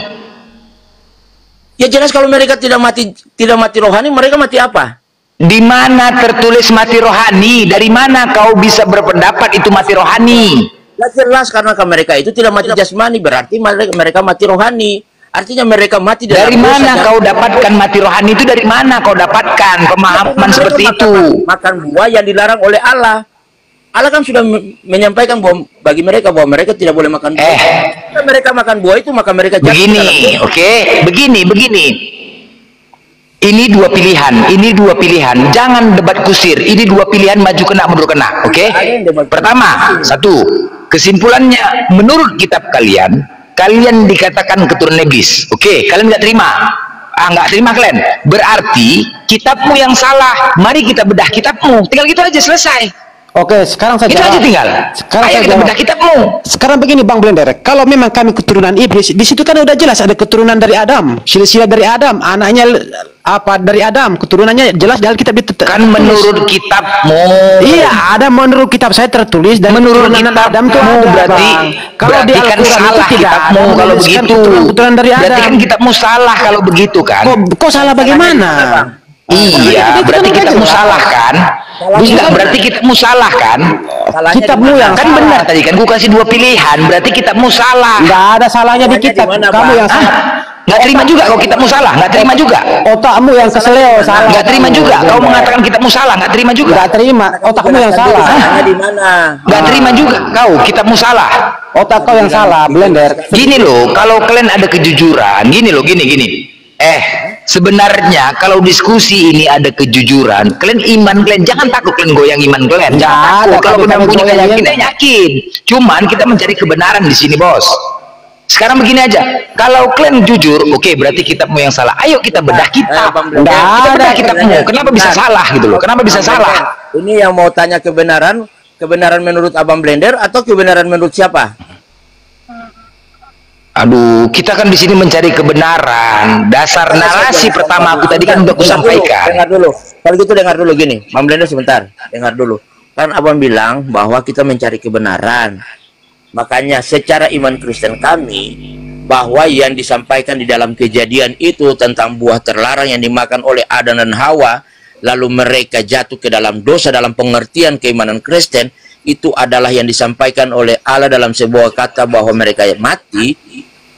Ya jelas kalau mereka tidak mati rohani, mereka mati apa? Di mana tertulis mati rohani? Dari mana kau bisa berpendapat itu mati rohani? Ya jelas karena mereka itu tidak mati jasmani, berarti mereka mati rohani. Artinya mereka mati dari mana kau dapatkan mati rohani itu? Dari mana kau dapatkan pemahaman seperti itu? Makan buah yang dilarang oleh Allah. Allah kan sudah menyampaikan bahwa bagi mereka bahwa mereka tidak boleh makan buah. Jika mereka makan buah itu maka mereka jatuh. Begini, oke, begini. Ini dua pilihan. Jangan debat kusir. Ini dua pilihan, maju kena mundur kena. Oke. Pertama, satu, kesimpulannya menurut kitab kalian dikatakan keturunan iblis. Oke, kalian nggak terima. Nggak terima kalian. Berarti kitabmu yang salah. Mari kita bedah kitabmu. Tinggal gitu aja, selesai. Oke, sekarang saya itu jawab. aja tinggal. Sekarang ayo saya kita jawab. bedah kitabmu. Sekarang begini Bang Blender, kalau memang kami keturunan iblis, di situ kan udah jelas ada keturunan dari Adam, silsilah dari Adam, anaknya apa dari Adam, keturunannya jelas dalam kitab itu. Kan menurut kitabmu. Iya, ada menurut kitab saya tertulis dan menurut kitab Adam tuh ada, berarti kalau di kan Al-Quran salah itu tidak kitabmu kalau begitu. Keturunan dari Adam. Berarti kan kitabmu salah kalau begitu kan? Kok salah bagaimana? Iya, berarti kitabmu salah kan? Enggak, berarti kitabmu salah kan? Kitabmu yang kan benar tadi kan, gua kasih dua pilihan, berarti kitabmu salah. Enggak ada salahnya di kitab, kamu yang salah. Nggak terima juga kalau kitabmu salah, nggak terima juga. Otakmu yang keseleo salah. Nggak terima juga, kau mengatakan kitabmu salah, nggak terima juga. Nggak terima, otakmu yang salah. Di mana? Nggak terima juga, kau kitabmu salah. Otak kau yang salah, Blender. Gini loh, kalau kalian ada kejujuran, gini loh, gini. Sebenarnya kalau diskusi ini ada kejujuran, kalian iman kalian jangan takut kalian goyang iman kalian. Jangan takut kalau kalian punya keyakinan yakin. Cuman kita mencari kebenaran di sini, Bos. Sekarang begini aja, kalau kalian jujur, oke, berarti kitabmu yang salah. Ayo kita bedah kitab. Kita bedah kitabmu. Kenapa bisa salah gitu loh? Kenapa bisa salah? Ini yang mau tanya kebenaran menurut Abang Blender atau kebenaran menurut siapa? Aduh, kita kan di sini mencari kebenaran. Dasar narasi pertama aku tadi kan udah aku sampaikan. Dengar dulu. Kalau gitu dengar dulu gini, Bang Blender sebentar. Dengar dulu. Kan Abang bilang bahwa kita mencari kebenaran. Makanya secara iman Kristen kami bahwa yang disampaikan di dalam Kejadian itu tentang buah terlarang yang dimakan oleh Adam dan Hawa, lalu mereka jatuh ke dalam dosa dalam pengertian keimanan Kristen, itu adalah yang disampaikan oleh Allah dalam sebuah kata bahwa mereka mati.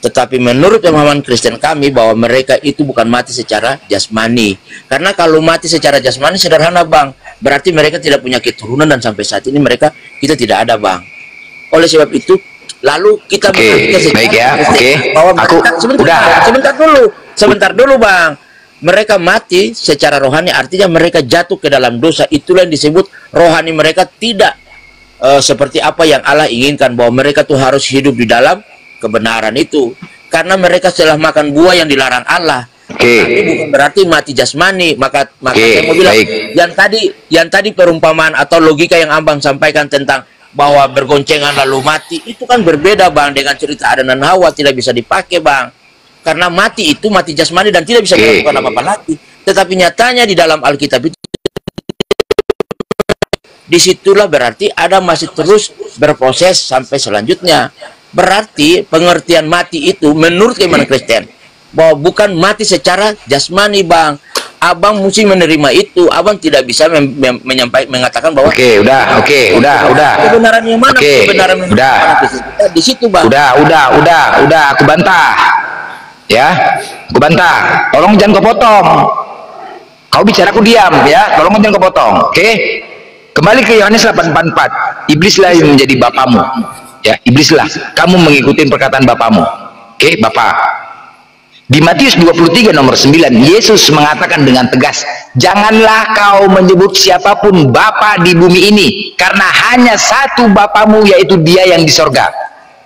Tetapi menurut pemahaman Kristen kami bahwa mereka itu bukan mati secara jasmani. Karena kalau mati secara jasmani sederhana Bang, berarti mereka tidak punya keturunan dan sampai saat ini kita tidak ada, Bang. Oleh sebab itu, lalu kita baik ya, bahwa aku sebentar dulu, Bang. Mereka mati secara rohani, artinya mereka jatuh ke dalam dosa. Itulah yang disebut rohani mereka tidak seperti apa yang Allah inginkan, bahwa mereka tuh harus hidup di dalam kebenaran itu. Karena mereka setelah makan buah yang dilarang Allah. Tapi bukan berarti mati jasmani. Maka saya mau bilang, yang tadi perumpamaan atau logika yang Abang sampaikan tentang bahwa bergoncengan lalu mati, itu kan berbeda, Bang, dengan cerita Adam dan Hawa. Tidak bisa dipakai, Bang. Karena mati itu mati jasmani dan tidak bisa melakukan apa-apa lagi. Tetapi nyatanya di dalam Alkitab itu, disitulah berarti Adam masih terus berproses sampai selanjutnya. Berarti pengertian mati itu menurut keimanan Kristen, bahwa bukan mati secara jasmani, Bang. Abang mesti menerima itu. Abang tidak bisa mengatakan bahwa udah. kebenaran yang mana? Kebenaran di situ, Bang. Udah, aku bantah. Ya, aku bantah. Tolong jangan kau potong. Kau bicara aku diam, ya. Tolong jangan kau potong. Oke? Kembali ke Yohanes 8:44. Iblislah yang menjadi bapamu. Ya, iblislah. Kamu mengikuti perkataan bapamu. Oke, Bapak. Di Matius 23 nomor 9, Yesus mengatakan dengan tegas, janganlah kau menyebut siapapun bapa di bumi ini, karena hanya satu bapamu, yaitu Dia yang di sorga.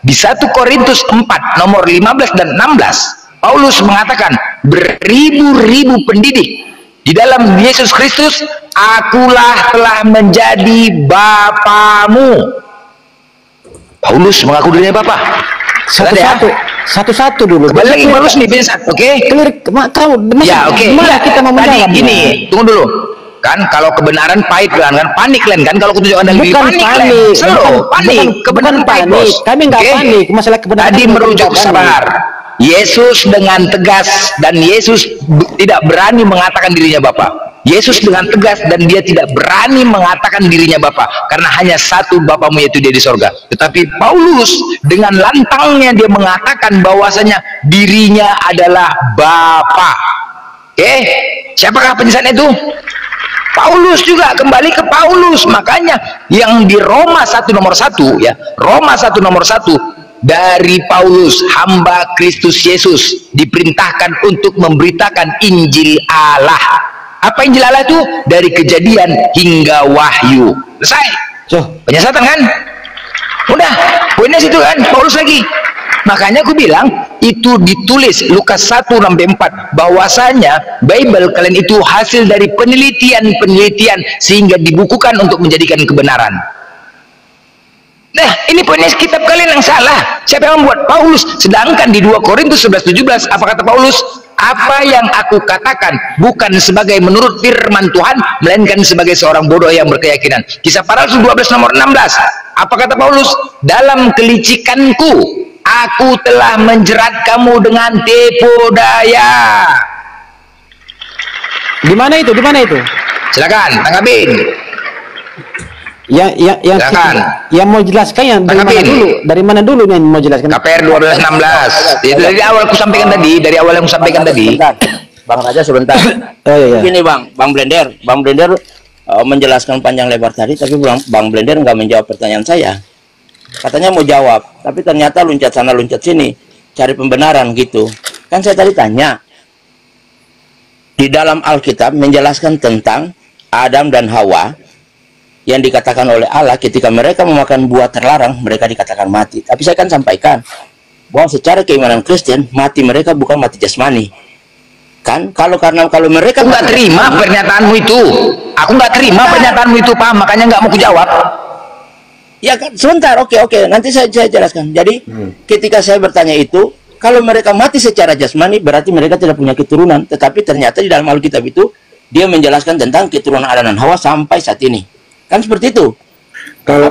Di 1 Korintus 4 nomor 15 dan 16, Paulus mengatakan, beribu-ribu pendidik di dalam Yesus Kristus, akulah telah menjadi bapamu. Paulus mengaku dirinya Bapa. Satu-satu dulu. Kembali lagi Paulus nih, oke? Clear, kau ya, oke. Kita mau tadi menjawab gini, tunggu dulu. Kan kalau kebenaran pahit kan panik kan kalau ketunjukan dari panik. Kebenaran pahit, Bos. Kami enggak panik, masalah kebenaran. Tadi merujuk sabar. Yesus dengan tegas, dan Yesus tidak berani mengatakan dirinya Bapa. Yesus dengan tegas dan dia tidak berani mengatakan dirinya Bapa, karena hanya satu Bapamu, yaitu Dia di sorga. Tetapi Paulus dengan lantangnya dia mengatakan bahwasanya dirinya adalah Bapa. Siapakah penjelasan itu? Paulus juga, kembali ke Paulus. Makanya yang di Roma 1 nomor 1 ya, Roma 1 nomor 1, dari Paulus hamba Kristus Yesus diperintahkan untuk memberitakan Injil Allah. Apa Injil Allah itu? Dari Kejadian hingga Wahyu. Selesai. Penyesatan kan? Udah, poinnya situ kan. Paulus lagi. Makanya aku bilang itu ditulis Lukas 1:4 bahwasanya Bible kalian itu hasil dari penelitian sehingga dibukukan untuk menjadikan kebenaran. Nah, ini poinnya kitab kalian yang salah. Siapa yang membuat? Paulus. Sedangkan di 2 Korintus 11:17 apa kata Paulus? Apa yang aku katakan bukan sebagai menurut firman Tuhan, melainkan sebagai seorang bodoh yang berkeyakinan. Kisah para Rasul 12 nomor 16. Apa kata Paulus? Dalam kelicikanku aku telah menjerat kamu dengan tipu daya. Di mana itu? Silakan tanggapin. Yang mau jelaskan yang dari mana dulu yang mau jelaskan? KPR 1216. Dari awal aku sampaikan tadi, Bang Raja sebentar. Gini Bang Blender menjelaskan panjang lebar tadi, tapi Bang Blender nggak menjawab pertanyaan saya. Katanya mau jawab, tapi ternyata loncat sana loncat sini, cari pembenaran gitu. Kan saya tadi tanya, di dalam Alkitab menjelaskan tentang Adam dan Hawa yang dikatakan oleh Allah ketika mereka memakan buah terlarang, mereka dikatakan mati. Tapi saya kan sampaikan bahwa secara keimanan Kristen, mati mereka bukan mati jasmani. Kan kalau mereka nggak terima pernyataanmu itu, aku nggak terima pernyataanmu itu, Pak. Makanya nggak mau kujawab. Ya kan, sebentar, oke, nanti saya jelaskan. Jadi ketika saya bertanya itu, kalau mereka mati secara jasmani, berarti mereka tidak punya keturunan. Tetapi ternyata di dalam Alkitab itu dia menjelaskan tentang keturunan Adam dan Hawa sampai saat ini. Kan seperti itu. Kalau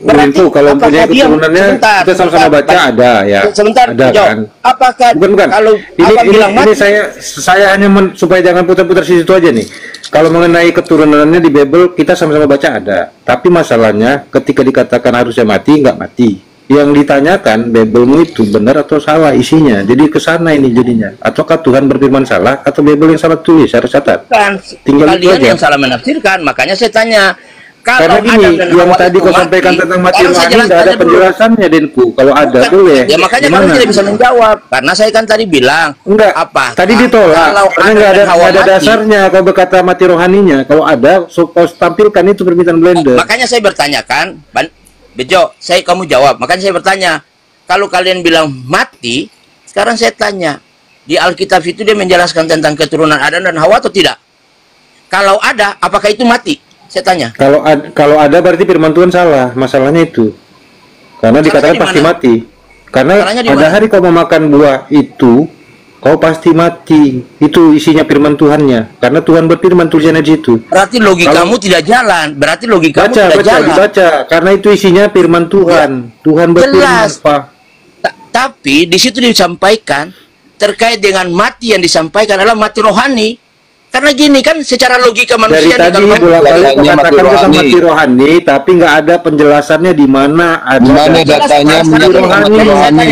berarti kalau punya keturunannya kita sama-sama baca ada ya. Sebentar, ada kan. Apakah bukan. Kalau ini saya hanya supaya jangan putar-putar situ aja nih. Kalau mengenai keturunannya di Bible kita sama-sama baca ada. Tapi masalahnya ketika dikatakan harusnya mati, nggak mati. yang ditanyakan Bible itu benar atau salah isinya. Jadi ke sana ini jadinya. Ataukah Tuhan berfirman salah atau Bible yang salah tulis, harus catat. Kan Tinggal itu kalian aja. yang salah menafsirkan, makanya saya tanya. Karena gini, Adam dan yang Hawa tadi itu kau sampaikan tentang mati sekarang saya rohani nggak ada jelaskan dulu. penjelasannya, Denku. Kalau ada boleh. Ya makanya Gimana? kamu tidak bisa menjawab karena saya kan tadi bilang Enggak. apa? Tadi ditolak. Kalau Karena Adam nggak dan Hawa ada mati, dasarnya kau berkata mati rohaninya. Kalau ada, kau tampilkan itu permintaan Blender. makanya saya bertanya kan, Bejo, kamu jawab. Makanya saya bertanya, kalau kalian bilang mati, sekarang saya tanya, di Alkitab itu dia menjelaskan tentang keturunan Adam dan Hawa atau tidak? Kalau ada, apakah itu mati? Saya tanya. Kalau ada berarti firman Tuhan salah. Masalahnya itu. Karena dikatakan pasti mati. Karena pada hari kau memakan buah itu, kau pasti mati. Itu isinya firman Tuhannya. Karena Tuhan berfirman tulisannya di situ. Berarti logikamu tidak jalan. Berarti logikamu tidak jalan. Dibaca. Karena itu isinya firman Tuhan. Tuhan berfirman apa? Tapi di situ disampaikan terkait dengan mati yang disampaikan adalah mati rohani. Karena gini kan secara logika manusia dari tadi bolak-balik mengatakan tentang mati rohani, tapi nggak ada penjelasannya di mana ada datanya mati rohani.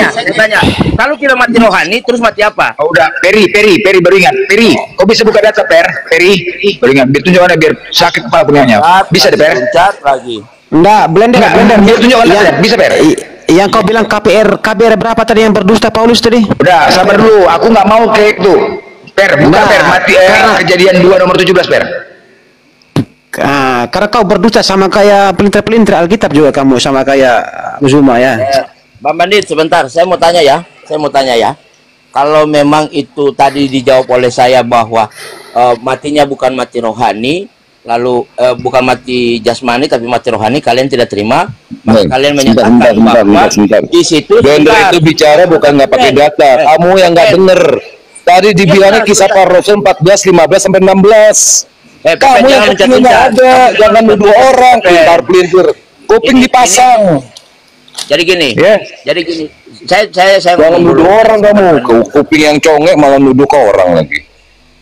Saya tanya, kalau kita mati rohani, terus mati apa? Oh, udah, Peri baru ingat. Peri, kok bisa buka data, Peri, baru ingat. Biar tunjukkannya biar sakit kepala pengiranya. Bisa deh, Per. Lagi. Enggak, Blender. Biar tunjukkan data, bisa, Per. Yang kau bilang KBR berapa tadi yang berdusta Paulus tadi? Udah, sabar dulu. Aku nggak mau kayak itu. Per, buka Per, mati kejadian 2 nomor 17, Per. Karena kau berdusta sama kayak pelintir-pelintir Alkitab juga kamu, sama kayak Zuma ya. Bang Bandit, sebentar, saya mau tanya ya. Kalau memang itu tadi dijawab oleh saya bahwa matinya bukan mati rohani, lalu bukan mati jasmani tapi mati rohani, kalian tidak terima, maka kalian menyatakan bahwa di situ Blender itu bicara bukan nggak pakai data. Kamu yang nggak denger. Tadi dibilangnya kisah para rasul 14, 15 sampai 16. Kamu yang nggak ada, jangan nuduh orang pelintir. Kuping dipasang. Jadi gini, saya jangan nuduh orang kamu. Kuping yang congek malah nuduh ke orang lagi.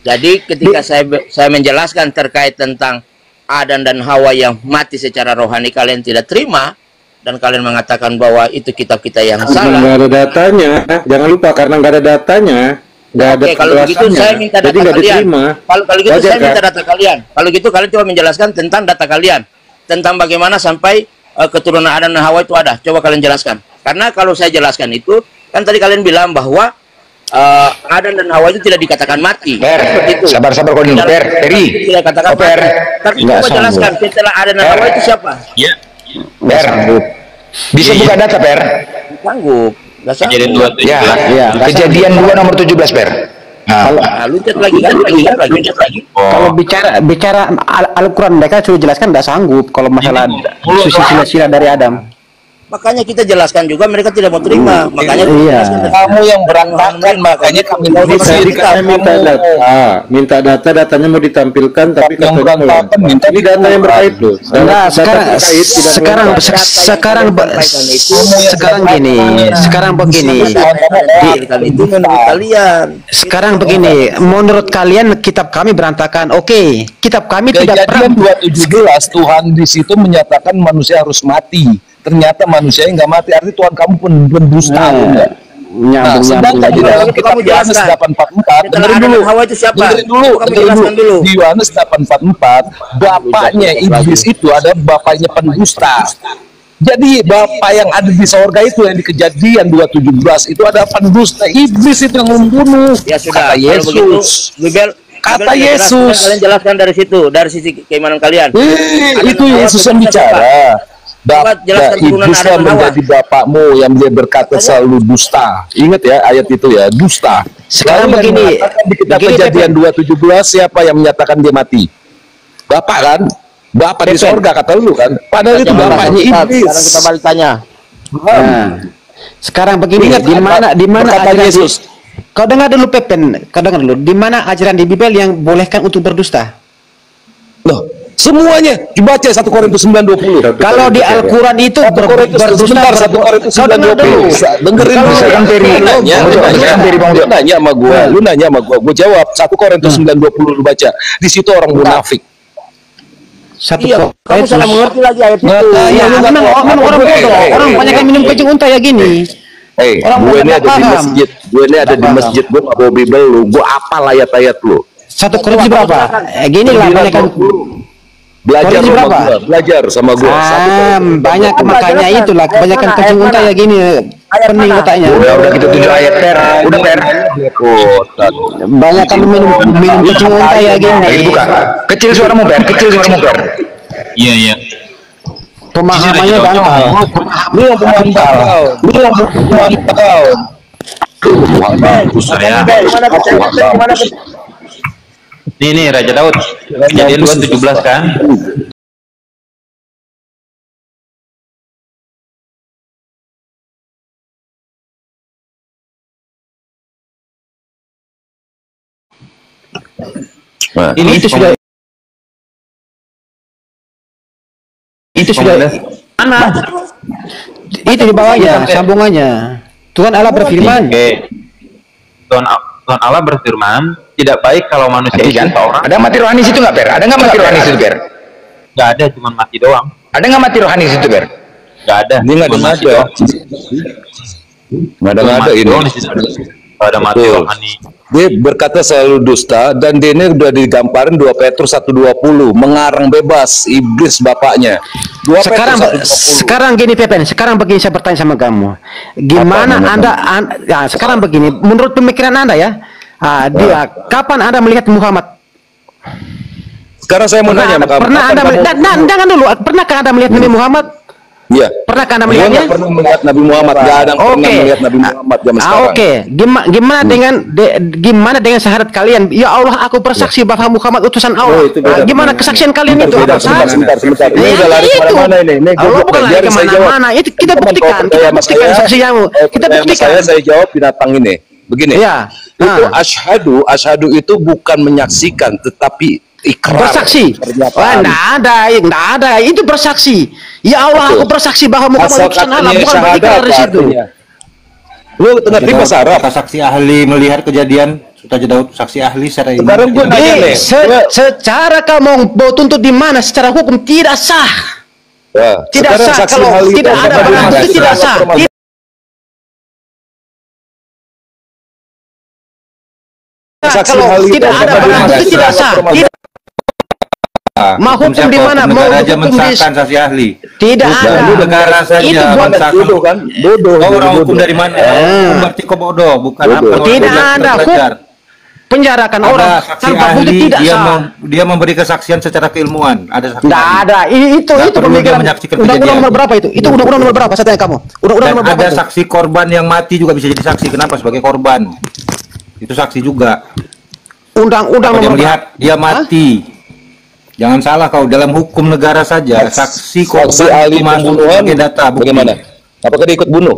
Jadi ketika saya menjelaskan terkait tentang Adam dan Hawa yang mati secara rohani, kalian tidak terima dan kalian mengatakan bahwa itu kitab kita yang salah. Nggak ada datanya, jangan lupa karena nggak ada datanya. Oke, kalau begitu saya minta data kalian. Kalau gitu saya minta data kalian. Kalau gitu kalian coba menjelaskan tentang data kalian, tentang bagaimana sampai keturunan Adam dan Hawa itu ada. Coba kalian jelaskan. Karena kalau saya jelaskan itu, kan tadi kalian bilang bahwa Adam dan Hawa itu tidak dikatakan mati. Sabar kau dulu, Peri. Tidak katakan mati. Tapi coba jelaskan setelah Adam dan Hawa itu siapa? Ya. Bisa buka data, Per? Sanggup. Kejadian 2 Kejadian 2 nomor 17, Per. Luncat lagi kan? Kalau bicara Al-Quran mereka sudah jelaskan tidak sanggup kalau masalah sila-sila dari Adam. Makanya kita jelaskan juga mereka tidak mau terima. Makanya kamu yang berantakan, makanya kami mau minta datanya mau ditampilkan tapi yang berantakan minta ini data yang berkait loh. Nah, sekarang begini, menurut kalian kitab kami berantakan. Oke, kitab kami tidak pernah. Kejadian 2:17 Tuhan di situ menyatakan manusia harus mati. Ternyata manusia nggak mati, arti Tuhan kamu pun berdusta. Sedangkan di dalam kitab Yohanes 8:44, dengerin dulu. Di Yohanes 8:44, bapaknya iblis itu ada bapaknya pendusta. Jadi bapak yang ada di sorga itu yang di Kejadian 2:17 itu ada pendusta, iblis itu yang membunuh. Ya sudah, kata Yesus. Kata Yesus. Kalian jelaskan dari situ, dari sisi keimanan kalian. Itu Yesus yang bicara. Iblis yang menjadi bapakmu yang dia berkata selalu dusta. Ingat ya ayat itu ya, dusta. Sekarang begini, di kitab Kejadian 2:17 siapa yang menyatakan dia mati? Bapak kan? Bapak di sorga kata lu kan? Padahal itu bapaknya iblis. Sekarang kita balik tanya. Sekarang begini, di mana ajaran Yesus? Kau dengar dulu Pepen, kau dengar dulu. Di mana ajaran di Bible yang bolehkan untuk berdusta? Loh, semuanya dibaca 1 Korintus 9:20. Kalau di Al-Quran itu berdusta. 1 Korintus 9:20. Dengerin dulu kan Peri. Nanya sama gua. Lu nanya sama gua. Gua jawab 1 Korintus 9:20 lu baca. Di situ orang munafik. Satu Iya, kamu itu. salah mengerti lagi ayat itu. Ya, memang orang bodoh. Orang banyak yang minum kencing unta ya gini. Orang gue ini banyak ada di paham. masjid, gue ini ada di masjid, gue nggak bawa Bible lu, gue apal ayat-ayat lu. Satu korupsi berapa? Gini lah banyak kan. Belajar Korupsi sama berapa? gua, belajar sama gue. Banyak makanya itulah kebanyakan kencing unta ya gini. Pening otaknya. Udah kita tuju ayat per. Udah per. Banyak kan minum kencing unta ya gini. Dibuka. Kecil suaramu per. Kecil suaramu per. Iya. Pemahamannya dangkal. Lu yang pemantau, lu yang pemantau. Saya. Gimana Ini Raja Daud. Kejadian 2:17 kan? Nah, Ini itu sudah mana? Itu di bawahnya sambungannya. Tuhan Allah berfirman. Oke. Tuhan Allah berfirman, tidak baik kalau manusia itu seorang. Ada mati rohani situ nggak per? Ada nggak mati rohani situ per? Nggak ada, cuma mati doang. Ada nggak mati rohani situ per? Nggak ada. ini nggak ada Cuma mati nada, doang. nggak ada Cuma nada mati ini. doang di situ. Nggak ada mati Betul. rohani. Dia berkata selalu dusta dan dia ini udah digambarin 2 Petrus 1:20 mengarang bebas iblis bapaknya. 2 Sekarang Petrus 1:20. sekarang gini Pepen, sekarang begini saya bertanya sama kamu. Gimana ya, sekarang begini, menurut pemikiran Anda ya, kapan Anda melihat Muhammad? Sekarang saya mau nanya sama kamu. Pernah kapan Anda kamu- melihat, jangan dulu, pernahkah Anda melihat Nabi Muhammad? Iya. Pernahkah Anda Dia melihatnya? nggak pernah melihat Nabi Muhammad. Gak ada yang pernah melihat Nabi Muhammad zaman sekarang. Oke. Gimana dengan syahadat kalian? Ya Allah, aku bersaksi bahwa Muhammad utusan Allah. Oh, itu beda. Gimana kesaksian kalian itu? Sebentar, Apa sah? sebentar. Ini Ya, udah lari itu. kemana-mana ini. Ini Allah goblok, bukan lari biarin saya jawab. kemana-mana. Itu kita Teman, buktikan. kalau Kita percaya sama buktikan saya, saksianmu. Kita percaya sama buktikan. saya jawab binatang ini. Begini. Iya. Itu Ah. asyhadu itu bukan menyaksikan tetapi ikrar. Bersaksi. Pernyataan. Enggak ada. Itu bersaksi. Ya Allah, Betul. aku bersaksi bahwa Muhammad Asal utusan Allah, katanya bukan syahadat berikrar di situ. artinya. Lu ngerti bahasa Arab? Kata saksi ahli melihat kejadian Raja Daud, saksi ahli secara ini. Sekarang gue nanya nih. Secara kamu mau tuntut di mana? Secara hukum tidak sah. Ya, Tidak sekarang sah saksi kalau ahli tidak itu ada apa barang dia? bukti tidak sah. Saksi Kalau ahli tidak itu ada apa barang dia? bukti tidak sah. Tidak. Mau hukum siapa? di mana? Mau Negara aja hukum di mensahkan saksi ahli. tidak Bukan, ada. lu negara saja Itu buat mensahkan. Bodoh kan? Bodoh. Kau orang Bodoh. hukum dari mana? Hukum berarti kau bodoh, bukan Bodoh. apa? Tidak ada hukum. Penjarakan orang Ada saksi tanpa bukti ahli, tidak sah. dia memberi kesaksian secara keilmuan. Ada saksi Tidak ahli. ada. Itu Nggak perlu dia pemikiran. menyaksikan Undang-undang kejadian. nomor berapa itu? Itu undang-undang nomor berapa? Saya tanya kamu. Undang-undang Dan nomor berapa ada itu? saksi korban yang mati juga bisa jadi saksi. Kenapa? Sebagai korban. Itu saksi juga. Undang-undang Dia nomor melihat dia mati. Jangan salah kau dalam hukum negara saja saksi korban Saksi ahli itu masuk pembunuhan sebagai data bukti. bagaimana? Apakah dia ikut bunuh?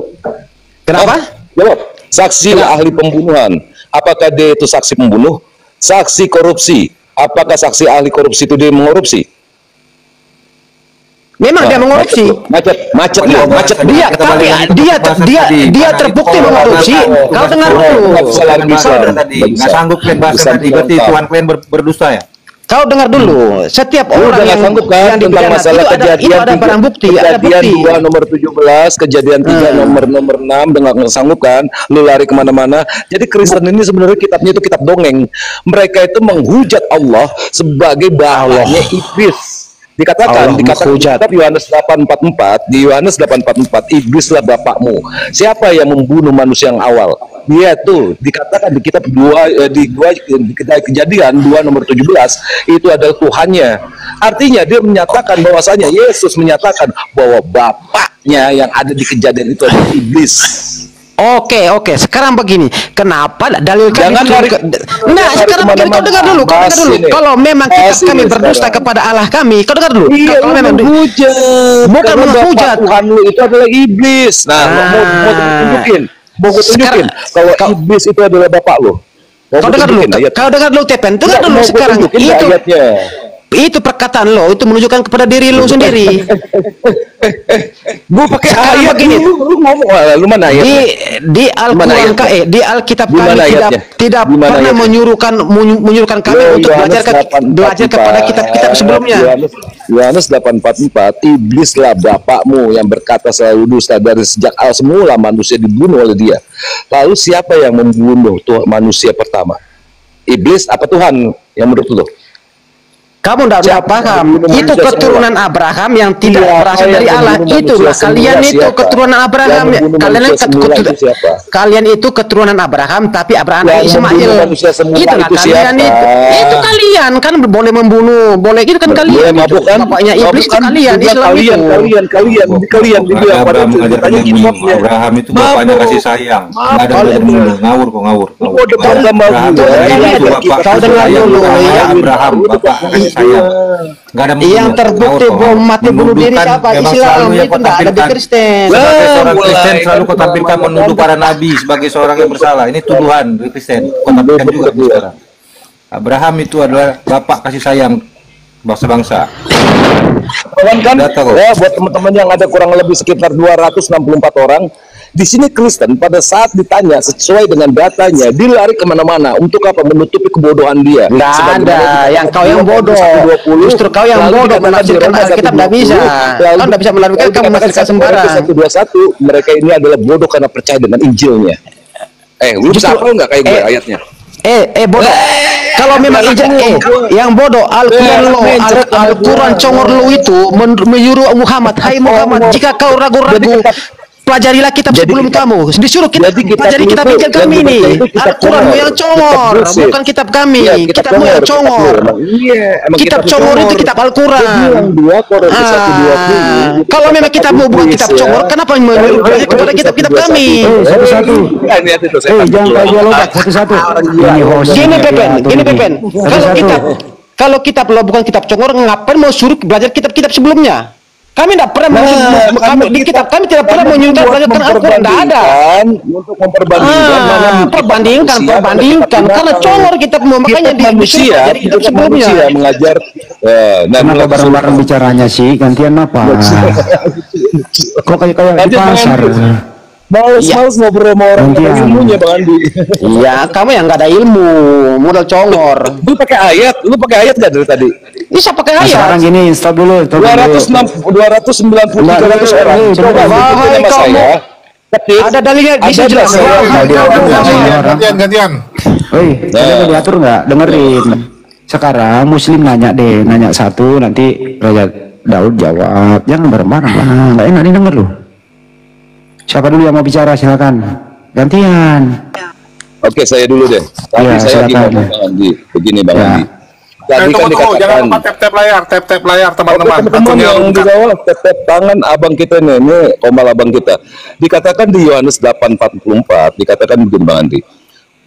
Kenapa? Jawab. Saksi ahli pembunuhan. Apakah dia itu saksi pembunuh? Saksi korupsi. Apakah saksi ahli korupsi itu dia mengorupsi? Memang dia mengorupsi. Macet. Dia, Kita tapi balik lagi ke pembahasan tadi. dia Karena terbukti itu mengorupsi. korban. Kalau dengar dulu. Nggak bisa lagi bisa. Tadi Nggak nggak bisa. sanggup kalian bahas Bisa tadi. Berarti dilengkap. Tuhan kalian berdusta ya? Kau dengar dulu. Setiap Lu orang udah yang nggak sanggup kan tentang dipidana, masalah itu kejadian ada barang bukti, ada kejadian bukti. 2 nomor 17, kejadian 3 nomor 6, dengan nggak sanggup kan, lu lari kemana-mana. Jadi Kristen ini sebenarnya kitabnya itu kitab dongeng. Mereka itu menghujat Allah sebagai bapaknya iblis. Dikatakan kitab Yohanes 8:44, di Yohanes 8:44, iblislah bapakmu. Siapa yang membunuh manusia yang awal? Dia tuh dikatakan di kitab di kejadian 2 nomor 17 itu adalah Tuhannya. Artinya dia menyatakan bahwasanya Yesus menyatakan bahwa bapaknya yang ada di kejadian itu adalah iblis. Oke. Sekarang begini, kenapa dalil kami Jangan lari- Nah, lari sekarang begini, kau dengar dulu, Bahas ini. Kalau memang Bahas kita kami ini berdusta sekarang. kepada Allah kami, kau dengar dulu. Iya, Kalau memang menghujat. Bukan Karena menghujat. bapak Tuhan lu itu adalah iblis. Nah, mau tunjukin. Mau gue tunjukin kalau iblis itu adalah bapak lu. Mau kau gua dengar dulu, tunjukin ayat. kau dengar dulu Tepen, dengar Nggak, dulu mau gua sekarang tunjukin nggak itu. ayatnya. Itu perkataan lo itu menunjukkan kepada diri lo sendiri. Gue pakai Sekarang ayat begini. lu ngomong lu mana ayatnya? Di Al-Quran di Alkitab Di mana kami ayatnya? tidak Di mana pernah ayatnya? menyuruhkan kami untuk belajar kepada kitab-kitab sebelumnya. Yohanes 8:44, iblislah bapakmu yang berkata selalu dusta, dari sejak awal semula manusia dibunuh oleh dia. Lalu siapa yang membunuh manusia pertama? Iblis apa Tuhan yang menurut lu? Kamu tidak paham. Itu keturunan Abraham yang tidak berasal dari Allah. Itulah kalian itu keturunan Abraham. Kalian itu keturunan Abraham, tapi Abraham Ismail. Itulah kalian itu. Itu kalian kan boleh membunuh, boleh itu kan kalian. Bapaknya iblis itu kalian. Islam itu. Kalian dibilang pada ceritanya kitabnya. Abraham itu bapaknya kasih sayang. Nggak ada yang membunuh. Ngawur kok ngawur. Kau dengar dulu. Abraham bapak kasih sayang. Nggak ada Yang terbukti bom mati bunuh diri siapa? Islam itu tidak ada di Kristen. Sebagai seorang Kristen selalu kau tampilkan menuduh para nabi sebagai seorang yang bersalah. Ini tuduhan di Kristen. Kau tampilkan juga sekarang. Abraham itu adalah bapak kasih sayang bangsa-bangsa. Kan ya, buat teman-teman yang ada kurang lebih sekitar 264 orang di sini Kristen, pada saat ditanya sesuai dengan datanya, dia lari kemana-mana untuk apa? Menutupi kebodohan dia. Nggak ada, yang kau yang bodoh. Justru kau yang bodoh menafsirkan Alkitab tidak bisa. Kau tidak bisa melalui kamu menafsirkan sembarang. 121, mereka ini adalah bodoh karena percaya dengan Injilnya. Lu bisa apa nggak kayak gue ayatnya? Bodoh. Kalau memang yang bodoh Al-Quran congor lo itu menyuruh Muhammad, hai Muhammad, jika kau ragu-ragu pelajarilah kitab sebelum kamu. Disuruh kita pelajari kitab Injil kami ini. Al-Quranmu yang congor, bukan kitab kami. Kitabmu yang congor. Kitab congor itu kitab Al-Quran. Kalau memang kitabmu bukan kitab congor, kenapa belajar kepada kitab-kitab kami? Satu-satu. Jangan kau jual obat satu-satu. Gini Pepen. Kalau kitab lo bukan kitab congor, ngapain mau suruh belajar kitab-kitab sebelumnya? Kami tidak pernah di kitab kami tidak pernah menyuruh belajar Al-Quran, tidak ada. Untuk memperbandingkan, karena congor kitab makanya manusia mengajar. Kenapa bareng-bareng bicaranya sih? Gantian apa? Kok kayak di pasar? Males ngobrol sama orang yang ilmunya Bang Andi. Iya, kamu yang nggak ada ilmu, modal congor. Lu pakai ayat nggak dari tadi? Bisa pakai ayat. Sekarang gini, stop dulu. 290, 300 orang. Coba bahaya kamu. Ada dalilnya di sini jelas. Gantian. Kalian diatur nggak? Dengerin. Sekarang Muslim nanya satu, nanti Raja Daud jawab. Jangan bareng-bareng lah, nggak enak denger lu. Siapa dulu yang mau bicara? Silakan. Gantian. Oke, saya dulu deh. Tapi saya gini Bang Andi. Begini Bang Andi. Tadi kan dikatakan, jangan lupa tap layar teman-teman. Teman-teman yang di bawah tap tangan abang kita ini komal abang kita. Dikatakan di Yohanes 8:44 dikatakan begini Bang Andi.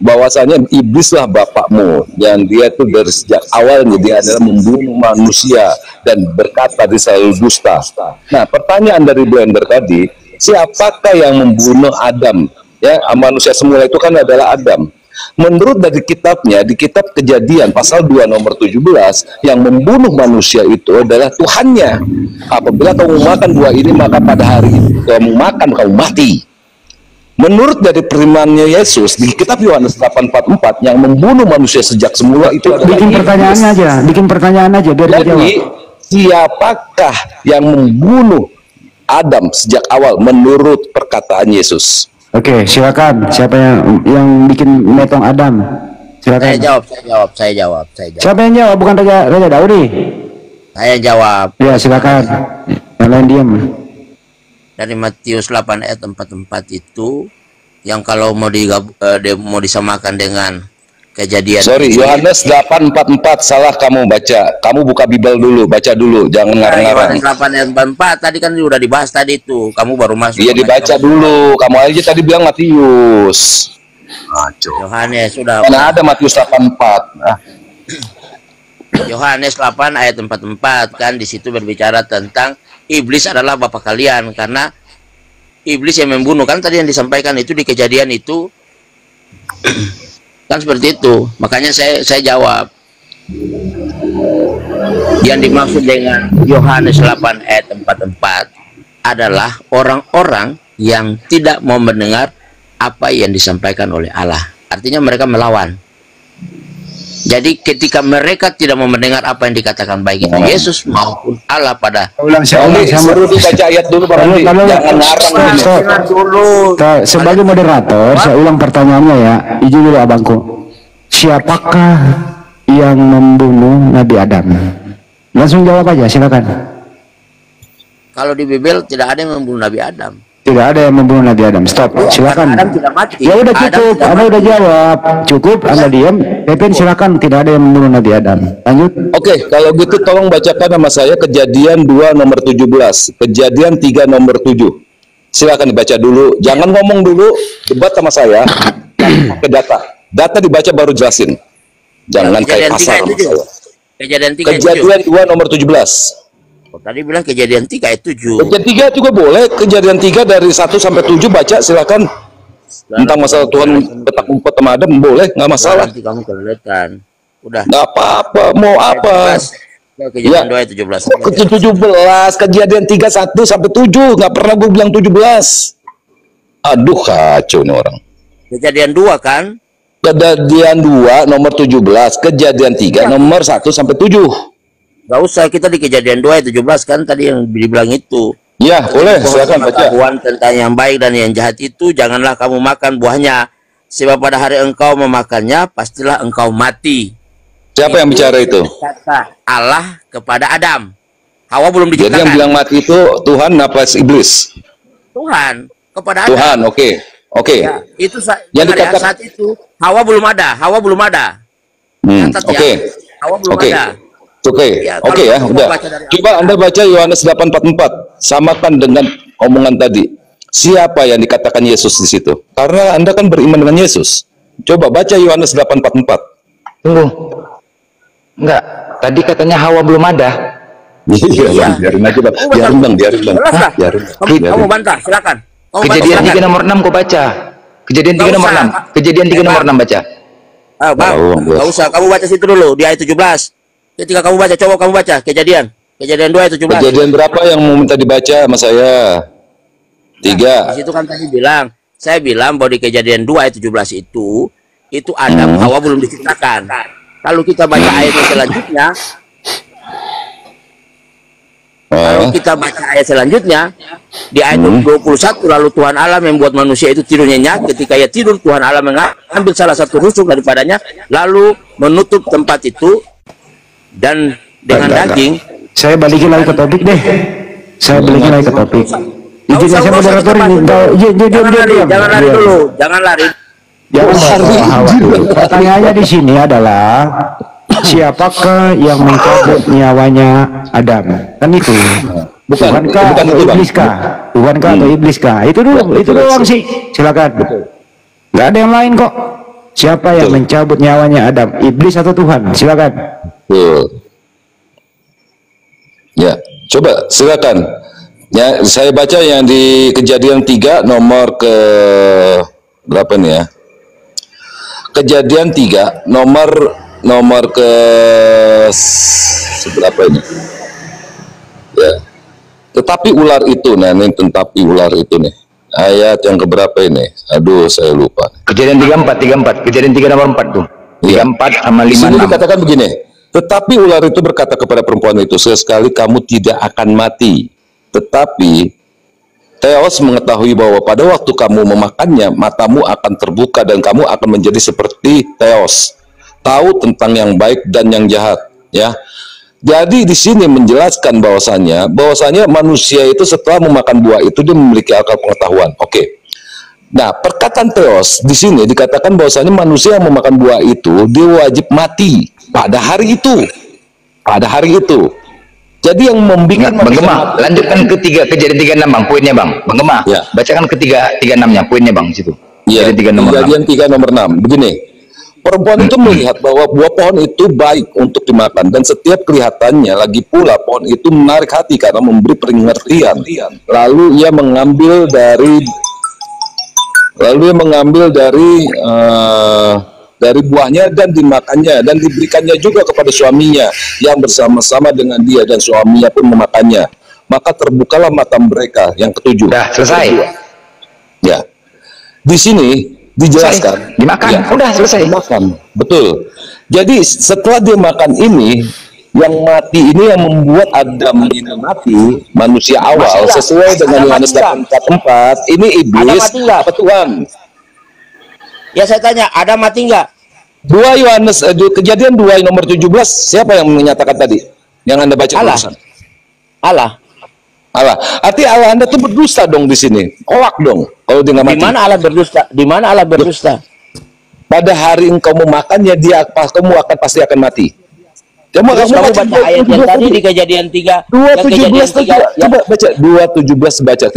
Bahwasanya iblislah bapakmu yang dia tuh dari sejak awalnya dia adalah membunuh manusia dan berkata dia selalu dusta. Nah, pertanyaan dari Blender tadi, siapakah yang membunuh Adam? Ya, manusia semula itu kan adalah Adam. Menurut dari kitabnya, di kitab Kejadian pasal 2 nomor 17, yang membunuh manusia itu adalah Tuhannya. Apabila kamu makan buah ini, maka pada hari kamu makan, kamu mati. Menurut dari firman-Nya Yesus di kitab Yohanes 8:44, yang membunuh manusia sejak semula itu adalah bikin pertanyaan aja biar jadi, dijawab. Siapakah yang membunuh Adam sejak awal menurut perkataan Yesus? Oke, silakan. Siapa yang bikin metong Adam? Silakan. Saya jawab. Siapa yang jawab? Bukan Raja Daudi. Saya jawab. Ya, silakan. Yang lain diam. Dari Matius 8 ayat 44 itu, yang kalau mau disamakan dengan Kejadian. Sorry, Yohanes 8:44 salah kamu baca. Kamu buka Bible dulu, baca dulu, jangan ngarang-ngarang. Yohanes 8 ayat 44 tadi kan sudah dibahas tadi itu. Kamu baru masuk. Iya, dibaca dulu. Kamu aja tadi bilang Matius. Yohanes sudah. Mana ada Matius 8:4. Yohanes 8 ayat 44 kan di situ berbicara tentang iblis adalah bapak kalian karena iblis yang membunuh, kan tadi yang disampaikan itu di Kejadian itu. Kan seperti itu, makanya saya jawab. Yang dimaksud dengan Yohanes 8 ayat 44 adalah orang-orang yang tidak mau mendengar apa yang disampaikan oleh Allah. Artinya mereka melawan. Jadi ketika mereka tidak mau mendengar apa yang dikatakan baik itu Yesus maupun Allah pada Suruh dibaca ayat dulu Pak Andi. Jangan ngarang dulu. Sebagai moderator, saya ulang pertanyaannya ya. Izin dulu abangku. Siapakah yang membunuh Nabi Adam? Langsung jawab aja, silakan. Kalau di Bible tidak ada yang membunuh Nabi Adam. Tidak ada yang membunuh Nabi Adam. Stop. Silakan. Adam tidak mati. Ya udah cukup. Anda udah jawab. Cukup. Anda diam. Pepin silakan. Tidak ada yang membunuh Nabi Adam. Lanjut. Oke, kalau gitu tolong bacakan nama saya Kejadian 2 nomor 17, Kejadian 3 nomor 7. Silakan dibaca dulu. Jangan ngomong dulu, debat sama saya. Pakai data. Data dibaca baru jelasin. Jangan kayak pasar sama saya. Kejadian 2 nomor 17. Oh, tadi bilang Kejadian 3 ayat 7. Kejadian 3 juga boleh. Kejadian 3 dari 1 sampai 7 baca silakan. Tentang masalah Tuhan petak umpet sama Adam boleh, nggak masalah. Nanti kamu kelihatan. Udah. Nggak apa-apa, mau apa? Kejadian 2 ayat 17. Kejadian 17, Kejadian 3 1 sampai 7, nggak pernah gue bilang 17. Aduh kacau nih orang. Kejadian 2 kan? Kejadian 2 nomor 17, Kejadian 3 nomor 1 sampai 7. Gak usah, kita di Kejadian 2 ayat 17 kan tadi yang dibilang itu. Ya, boleh, silakan baca. Pengetahuan tentang yang baik dan yang jahat itu janganlah kamu makan buahnya, sebab pada hari engkau memakannya pastilah engkau mati. Siapa yang bicara itu? Kata Allah kepada Adam. Hawa belum diciptakan. Jadi yang bilang mati itu Tuhan apa iblis? Tuhan kepada Adam. Tuhan, oke. Oke. Ya, itu yang dikatakan saat itu Hawa belum ada. Oke. Hawa belum ada. Oke, Ya, oke ya, udah. Coba Anda baca Yohanes 8:44, samakan dengan omongan tadi. Siapa yang dikatakan Yesus di situ? Karena Anda kan beriman dengan Yesus. Coba baca Yohanes 8:44. Tunggu. Enggak, tadi katanya Hawa belum ada. Iya, biarin aja Bang. Biarin Bang. Kamu bantah, silakan. Kejadian 3 nomor 6 kau baca. Kejadian 3 nomor 6. Kejadian 3 nomor 6 baca. Bang, enggak usah, kamu baca situ dulu di ayat 17. Ketika kamu baca, coba kamu baca Kejadian 2 ayat 17. Kejadian berapa yang mau minta dibaca sama saya? 3. Nah, di situ kan tadi saya bilang bahwa di Kejadian 2 ayat 17 itu Adam Hawa belum diciptakan. Kalau kita baca ayat selanjutnya, di ayat 21, lalu Tuhan Allah membuat manusia itu tidur nyenyak. Ketika ia tidur, Tuhan Allah mengambil salah satu rusuk daripadanya, lalu menutup tempat itu dan dengan daging. Saya balikin lagi ke topik deh. Izin saya moderator ini. Jangan lari dulu. Jangan lari. Pertanyaannya di sini adalah siapakah yang mencabut nyawanya Adam? Kan itu. Bukankah atau ibliskah? Itu doang sih. Silakan. Nggak ada yang lain kok. Siapa yang mencabut nyawanya Adam? Iblis atau Tuhan? Silakan. Ya, coba silakan. Ya, saya baca yang di Kejadian 3 nomor ke berapa nih ya? Kejadian 3 nomor ke seberapa ini? Ya. Tetapi ular itu, tetapi ular itu nih. Ayat yang keberapa ini? Aduh, saya lupa. Kejadian 34. Kejadian 3 nomor 4 tuh. 34 sama 5. Sini dikatakan begini. Tetapi ular itu berkata kepada perempuan itu, sesekali kamu tidak akan mati. Tetapi Theos mengetahui bahwa pada waktu kamu memakannya, matamu akan terbuka dan kamu akan menjadi seperti Theos, tahu tentang yang baik dan yang jahat. Ya. Jadi di sini menjelaskan bahwasanya manusia itu setelah memakan buah itu dia memiliki akal pengetahuan. Oke. Nah, perkataan Theos di sini dikatakan bahwasanya manusia yang memakan buah itu dia wajib mati pada hari itu. Jadi yang membuat Bang Gemah, lanjutkan ke Kejadian 36 Bang, poinnya Bang. Bang Gemah, ya. Bacakan ke 36-nya, poinnya Bang situ. Ya, Kejadian 3 nomor 6. Begini. Perempuan itu melihat bahwa buah pohon itu baik untuk dimakan dan setiap kelihatannya lagi pula pohon itu menarik hati karena memberi pengertian. Lalu ia mengambil dari dari buahnya dan dimakannya dan diberikannya juga kepada suaminya yang bersama-sama dengan dia dan suaminya pun memakannya. Maka terbukalah mata mereka. Yang ketujuh. Udah selesai. Ya. Di sini dijelaskan dimakan. Ya, udah selesai. Dimakan. Betul. Jadi setelah dia makan ini, yang mati ini yang membuat Adam ini mati, manusia awal sesuai dengan Yohanes 8:4. Ini iblis apa Tuhan? Ya saya tanya, ada mati nggak? 2 Yohanes Kejadian 2 nomor 17, siapa yang menyatakan tadi? Yang Anda baca barusan? Allah. Arti Allah Anda tuh berdusta dong di sini. Kolak dong kalau dia nggak mati. Di mana Allah berdusta? Di mana Allah berdusta? Pada hari engkau memakannya, kamu pasti akan mati. Kamu baca ayat yang tadi di Kejadian 3. 2:17 coba baca 2:17 baca.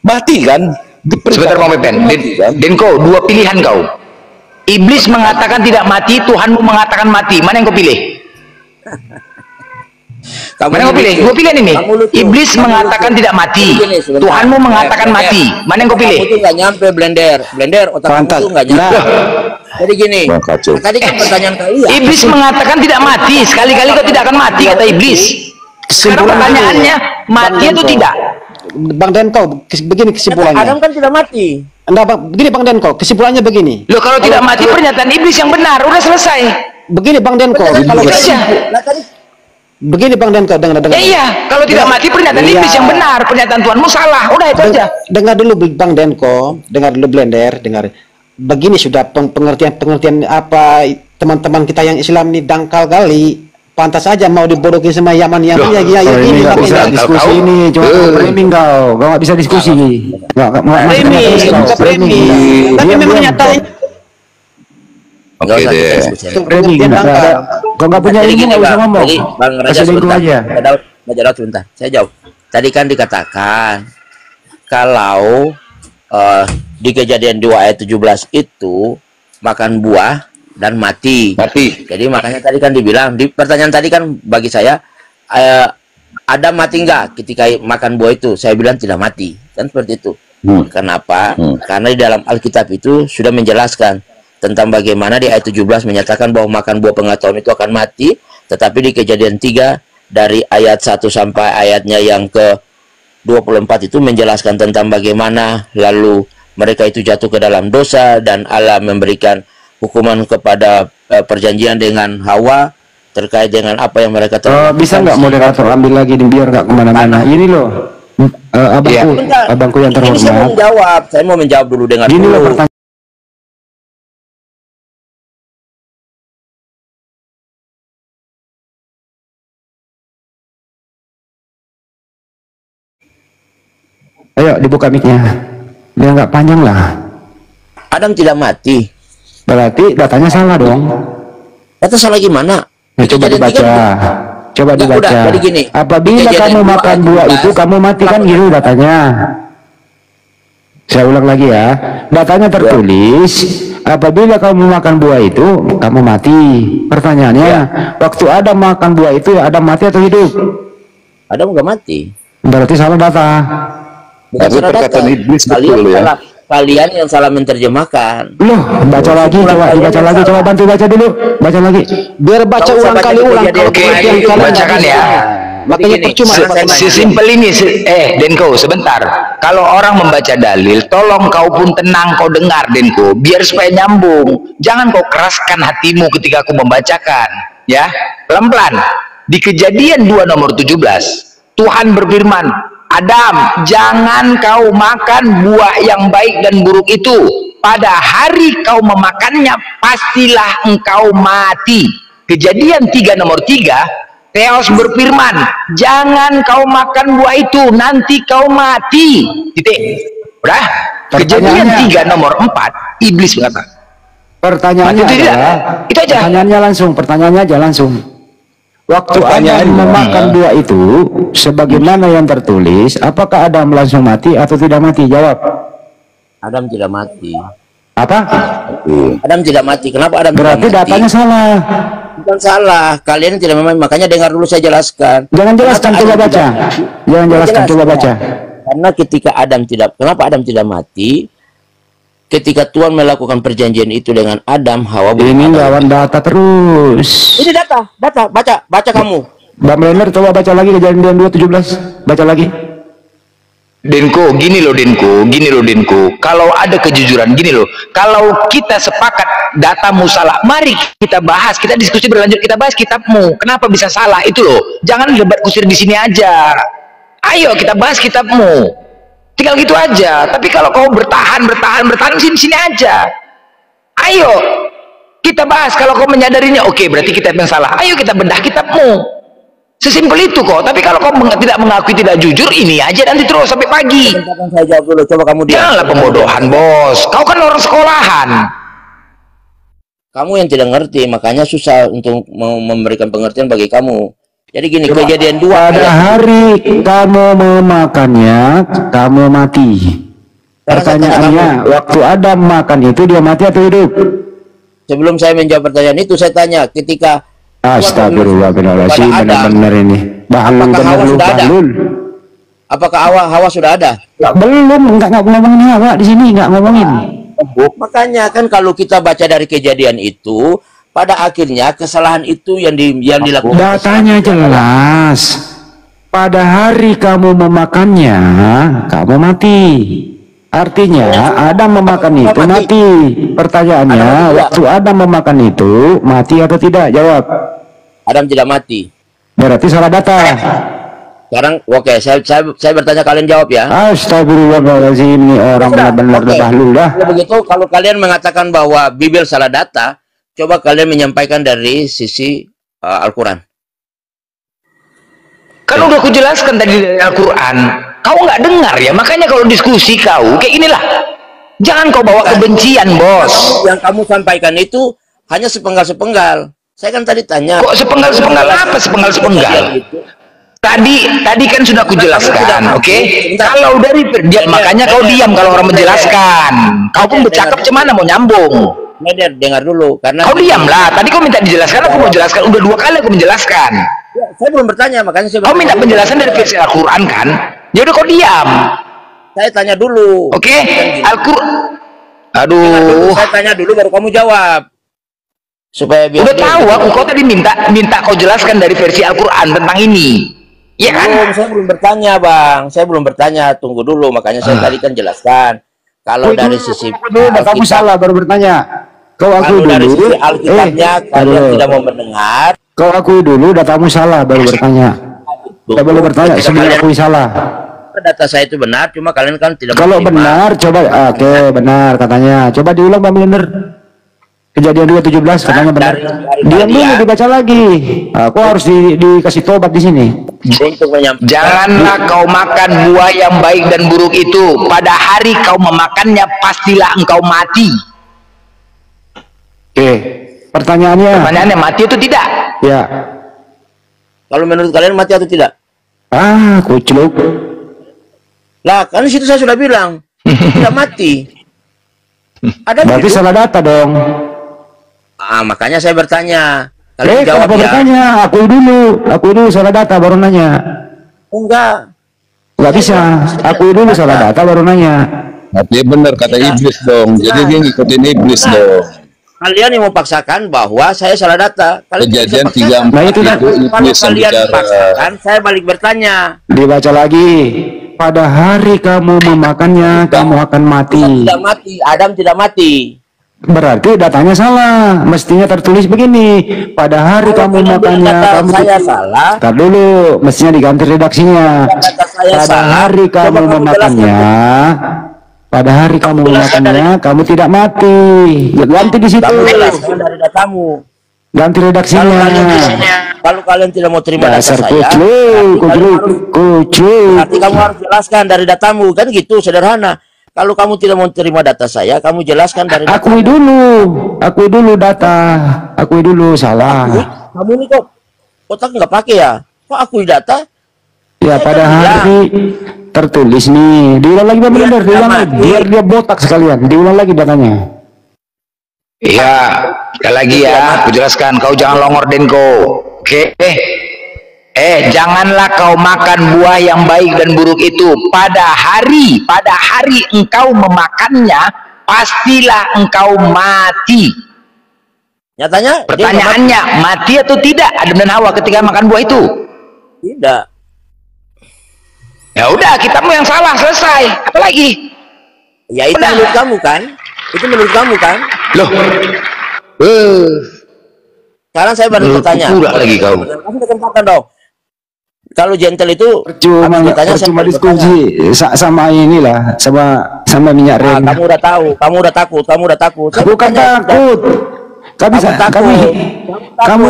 Mati kan? Sebentar Bang Pepen. Denko, dua pilihan kau. Iblis mengatakan tidak mati, Tuhanmu mengatakan mati. Mana yang kau pilih? Mana yang kau pilih? Dua pilihan ini. Iblis mengatakan tidak mati, Tuhanmu mengatakan mati. Mana yang kau pilih? Kamu tuh nggak nyampe blender otak kamu tuh nggak nyampe. Jadi gini, tadi kan pertanyaan kalian. Iblis mengatakan tidak mati. Sekali-kali kau tidak akan mati, kata iblis. Sekarang pertanyaannya, mati atau tidak? Bang Denko, begini kesimpulannya. Adam kan tidak mati. Enggak, begini Bang Denko, kesimpulannya begini. Loh, kalau tidak mati pernyataan iblis yang benar, udah selesai. Begini Bang Denko, kalau begini Bang Denko, dengar. Iya, kalau tidak mati pernyataan iblis yang benar, pernyataan Tuhanmu salah. Udah itu aja. Dengar dulu Bang Denko, dengar dulu Blender, dengar. Begini sudah pengertian apa teman-teman kita yang Islam ini dangkal kali. Pantas aja mau dibodohin sama Yaman yang ini nggak bisa diskusi ini, cuma framing kau nggak bisa diskusi, nggak framing, tapi memang nyatain. Oke deh. Framing kau nggak punya ilmu nggak bisa ngomong. Bang Raja sebentar, saya jawab. Tadi kan dikatakan kalau di Kejadian 2 ayat 17 itu makan buah dan mati. Jadi makanya tadi kan dibilang di pertanyaan tadi kan bagi saya ada mati nggak ketika makan buah itu? Saya bilang tidak mati, kan seperti itu. Kenapa? Karena di dalam Alkitab itu sudah menjelaskan tentang bagaimana di ayat 17 menyatakan bahwa makan buah pengetahuan itu akan mati, tetapi di Kejadian 3 dari ayat 1 sampai ayatnya yang ke 24 itu menjelaskan tentang bagaimana lalu mereka itu jatuh ke dalam dosa dan Allah memberikan hukuman kepada perjanjian dengan Hawa terkait dengan apa yang mereka bisa nggak moderator ambil lagi biar nggak kemana-mana. Ini loh abangku yang terhormat. Saya mau menjawab dulu dengan ini loh pertanyaan. Ayo dibuka mic-nya biar nggak panjang lah. Adam tidak mati. Berarti datanya salah dong. Data salah gimana? Ya, coba dibaca. Coba dibaca. Gini, apabila kamu makan buah itu kamu mati kan gitu datanya. Saya ulang lagi ya. Datanya tertulis apabila kamu makan buah itu kamu mati. Pertanyaannya, waktu Adam makan buah itu ya Adam mati atau hidup? Adam nggak mati. Berarti salah data. Bukan salah data. Betul ya. Kalian yang salah menerjemahkan. Loh, baca lagi, coba bantu baca dulu, baca lagi. Biar baca ulang kali ulang. Oke, bacakan ya. Makanya percuma. Sesimpel ini, Denko, sebentar. Kalau orang membaca dalil, tolong kau pun tenang, kau dengar, Denko, biar supaya nyambung. Jangan kau keraskan hatimu ketika aku membacakan, ya. Pelan-pelan. Di Kejadian 2 nomor 17, Tuhan berfirman, Adam, jangan kau makan buah yang baik dan buruk itu. Pada hari kau memakannya, pastilah engkau mati. Kejadian 3 nomor 3, Theos berfirman, jangan kau makan buah itu, nanti kau mati. Titik. Udah? Kejadian 3 nomor 4, iblis berkata. Pertanyaannya adalah, itu aja. Pertanyaannya aja langsung. Waktu Adam memakan buah itu, sebagaimana yang tertulis, apakah Adam langsung mati atau tidak mati? Jawab. Adam tidak mati. Apa? Adam tidak mati. Kenapa Adam berarti tidak mati? Datanya salah. Bukan salah. Kalian tidak memang. Makanya dengar dulu saya jelaskan. Jangan jelaskan, coba baca. Jangan jelaskan, coba baca. Karena ketika Adam tidak, kenapa Adam tidak mati? ketika Tuhan melakukan perjanjian itu dengan Adam, Hawa. Ini lawan data terus. Ini data, baca kamu. Bang Blender, coba baca lagi Kejadian 2:17. Baca lagi. Denko, gini loh Denko. Kalau ada kejujuran, gini loh. Kalau kita sepakat datamu salah, mari kita bahas, kita diskusi berlanjut, kita bahas kitabmu. Kenapa bisa salah itu loh. Jangan debat kusir di sini aja. Ayo kita bahas kitabmu. Tinggal gitu aja. Tapi kalau kau bertahan sini aja. Ayo kita bahas. Kalau kau menyadarinya, oke, berarti kita yang salah. Ayo kita bedah kitabmu. Sesimpel itu kok. Tapi kalau kau tidak mengakui tidak jujur, ini aja nanti terus sampai pagi. Saya jawab dulu. Coba kamu diam. Janganlah pembodohan, bos. Kau kan orang sekolahan. Kamu yang tidak ngerti, makanya susah untuk memberikan pengertian bagi kamu. Jadi gini, Kejadian 2 pada hari kamu memakannya, kamu mati. Pertanyaannya, waktu Adam makan itu dia mati atau hidup? Sebelum saya menjawab pertanyaan itu, saya tanya, ketika Astagfirullahaladzim, benar-benar ini. Bahlul. Apakah Hawa sudah ada? Belum, enggak ngomongin Hawa di sini, enggak ngomongin. Makanya kan kalau kita baca dari kejadian itu, pada akhirnya kesalahan itu yang dilakukan. Datanya jelas. Pada hari kamu memakannya, kamu mati. Artinya Adam memakan itu mati. Pertanyaannya, waktu Adam memakan itu mati atau tidak? Jawab. Adam tidak mati. Berarti salah data. Sekarang, oke, saya bertanya, kalian jawab ya. Astagfirullahaladzim, ini orang benar-benar bahlul dah. Kalau begitu, kalau kalian mengatakan bahwa Bible salah data, coba kalian menyampaikan dari sisi Al-Quran. Kan udah aku jelaskan tadi dari Al-Quran. Kau nggak dengar ya, makanya kalau diskusi kau kayak inilah. Jangan kau bawa kebencian, bos. Yang kamu sampaikan itu hanya sepenggal-sepenggal. Saya kan tadi tanya. Kok sepenggal-sepenggal apa? Sepenggal-sepenggal. Tadi kan sudah aku jelaskan, oke? Kalau dari dia, makanya kau diam kalau orang menjelaskan. Kau pun bercakap cemana mau nyambung. Dengar dulu, karena kau diam lah. Tadi kau minta dijelaskan, aku mau jelaskan. Udah 2 kali aku menjelaskan. Ya, saya belum bertanya, makanya saya. Kau minta penjelasan dari versi Al-Quran kan? Ya udah kau diam. Saya tanya dulu. Oke, Al-Quran. Aduh. Saya tanya dulu baru kamu jawab. Supaya biar udah tahu aku, kau tadi minta kau jelaskan dari versi Al-Quran tentang ini. Iya kan? Saya belum bertanya, Bang. Saya belum bertanya. Tunggu dulu, makanya saya tadi kan jelaskan. Kalau dari sisi kamu salah baru bertanya. Kau akui dulu. Dari sisi Alkitabnya kalian tidak mau mendengar. Kau akui dulu datamu salah baru bertanya. Tidak boleh bertanya sebelum akui salah. Data saya itu benar, cuma kalian kan tidak. Kalau benar, coba oke, benar katanya. Coba diulang Bang Blender. Kejadian 2:17 katanya benar. Diam dulu, dibaca lagi. Aku harus dikasih tobat di sini. Janganlah kau makan buah yang baik dan buruk itu. Pada hari kau memakannya, pastilah engkau mati. Oke. Pertanyaannya mati itu tidak? Ya. Kalau menurut kalian mati atau tidak? Kucluk. Lah, kan di situ saya sudah bilang tidak mati. Ada berarti hidup. Salah data dong. Makanya saya bertanya. Kalian jawab kenapa ya. bertanya? Aku dulu salah data baru nanya. Enggak bisa. Aku dulu salah data baru nanya. Artinya benar kata iblis dong. Jadi dia ngikutin iblis dong. Kalian yang memaksakan bahwa saya salah data. Kejadian 3:4 itu kalau kalian paksakan, saya balik bertanya. Dibaca lagi. Pada hari kamu memakannya, kamu akan mati. Tidak mati. Adam tidak mati. Berarti datanya salah. Mestinya tertulis begini. Pada hari kamu makannya, kamu saya salah. Tar dulu, mestinya diganti redaksinya. Pada hari kamu memakannya, pada hari kamu memakannya, kamu tidak mati. Ganti di situ. Dari datamu. Ganti redaksinya. Kalau kalian tidak mau terima data saya, kucluk. berarti kamu harus jelaskan dari datamu, kan gitu, sederhana. Kalau kamu tidak mau terima data saya, kamu jelaskan dari akui dulu data, akui dulu salah. Kamu ini kok otak nggak pakai ya? Kok akui data? Ya pada hari tertulis nih, diulang lagi Bang Blender, diulang lagi, biar dia botak sekalian, diulang lagi datanya. Iya, sekali lagi ya, aku jelaskan, kau jangan longor Denko. Oke, janganlah kau makan buah yang baik dan buruk itu. Pada hari engkau memakannya, pastilah engkau mati. Nyatanya Pertanyaannya, mati atau tidak Adam dan Hawa ketika makan buah itu? tidak. Ya udah, kita mau yang salah, selesai. Apalagi? Ya itu menurut kamu kan? Itu menurut kamu kan? Loh. Sekarang saya baru bertanya. Lagi kau. Kamu kesempatan dong. Kalau gentle itu cuma diskusi sama inilah, sama minyak rem. Kamu udah tahu, kamu udah takut. Bukan takut. Kamu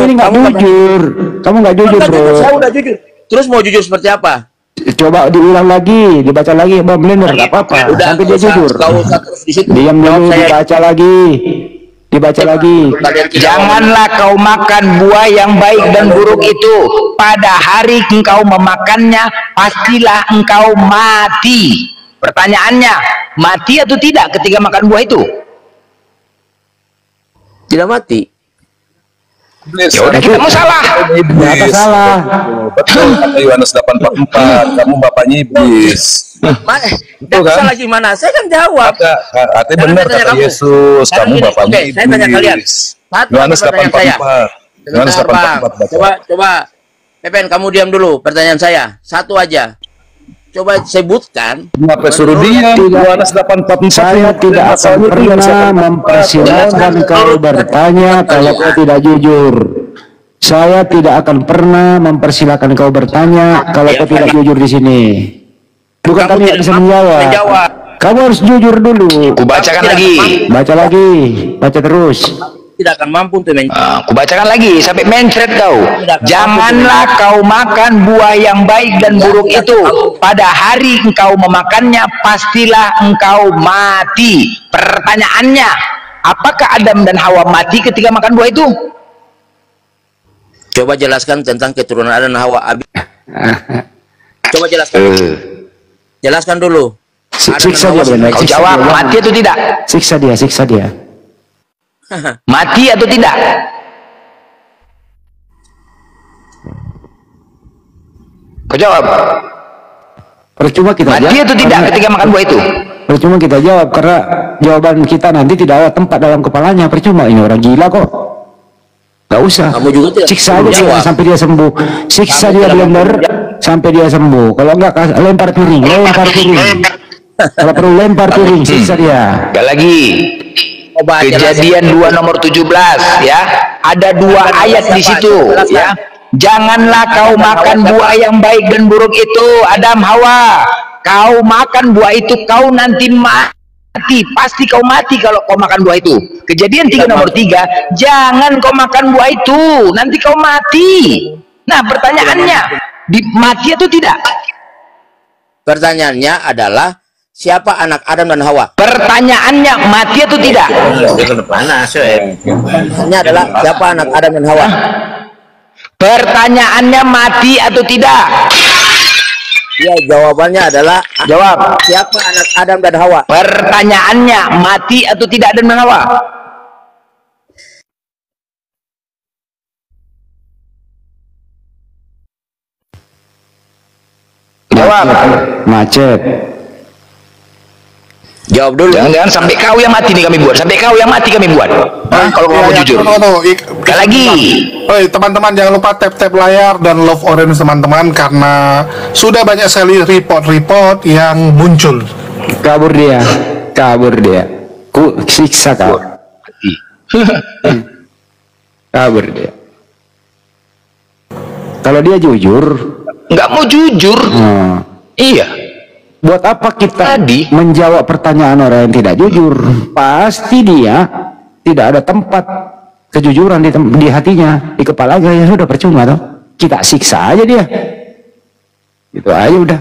ini nggak jujur. Kamu nggak jujur, bro. Saya udah jujur. Terus mau jujur seperti apa? Coba diulang lagi, dibaca lagi, Bang Blender, nggak apa-apa. Sampai dia jujur. Diam dulu, dibaca lagi. Janganlah kau makan buah yang baik dan buruk itu. Pada hari engkau memakannya, pastilah engkau mati. Pertanyaannya, mati atau tidak ketika makan buah itu? Tidak mati. Ya udah, kita mau salah. Ternyata salah. Betul kata Yohanes 8:44, kamu bapaknya iblis. Betul kan? Salah gimana? Saya kan jawab. Artinya benar kata Yesus, kamu bapaknya iblis. Saya tanya kalian. Yohanes 8:44. Coba Pepen, kamu diam dulu. Pertanyaan saya satu aja. Coba sebutkan. Kenapa suruh diam? Yohanes 8:44. Saya tidak akan pernah mempersilahkan kau bertanya kalau kau tidak jujur. Saya tidak akan pernah mempersilahkan kau bertanya kalau kau tidak jujur di sini. Bukan kami tidak bisa menjawab. Kamu harus jujur dulu. Aku bacakan lagi. Baca lagi. Baca terus. Tidak akan mampu untuk aku bacakan lagi sampai mencret kau. Janganlah kau makan buah yang baik dan buruk itu. Pada hari engkau memakannya, pastilah engkau mati. Pertanyaannya, apakah Adam dan Hawa mati ketika makan buah itu? Coba jelaskan tentang keturunan Adam dan Hawa. Coba jelaskan. Jelaskan dulu. Siksa dia, benar. Kau jawab, mati atau tidak? Siksa dia. Mati atau tidak? Kau jawab. Percuma kita mati atau tidak ketika makan buah itu? Percuma kita jawab karena jawaban kita nanti tidak ada tempat dalam kepalanya. Percuma, ini orang gila kok. Gak usah. Kamu juga tidak. Siksa aja dia sampai dia sembuh. Siksa dia Blender sampai dia sembuh. Kalau enggak lempar piring. Kalau perlu lempar piring, siksa dia. Gak lagi. Kejadian 2 nomor 17 ya. Ada 2 ayat di situ ya. Janganlah kau makan buah yang baik dan buruk itu, Adam Hawa. Kau makan buah itu, kau nanti mati. Pasti kau mati kalau kau makan buah itu. Kejadian 3 nomor 3, jangan kau makan buah itu, nanti kau mati. Nah, pertanyaannya, mati atau tidak? Pertanyaannya adalah siapa anak Adam dan Hawa? Pertanyaannya mati atau tidak? Pertanyaannya adalah siapa anak Adam dan Hawa? Pertanyaannya mati atau tidak? Ya, jawabannya adalah jawab. Siapa anak Adam dan Hawa? Pertanyaannya mati atau tidak Adam dan Hawa? Jawab. Macet. Jawab dulu. Jangan sampai kau yang mati nih kami buat. Sampai kau yang mati kami buat. Kalau kamu mau jujur. Sekali lagi. Oi, teman-teman jangan lupa tap layar dan love orange teman-teman karena sudah banyak sekali report yang muncul. Kabur dia. Ku siksa kau. Kabur dia. Kalau dia jujur, nggak mau jujur. Iya. Buat apa kita menjawab pertanyaan orang yang tidak jujur? Pasti dia tidak ada tempat kejujuran di hatinya, di kepalanya. Ya sudah, percuma toh. Kita siksa aja dia. Itu aja udah.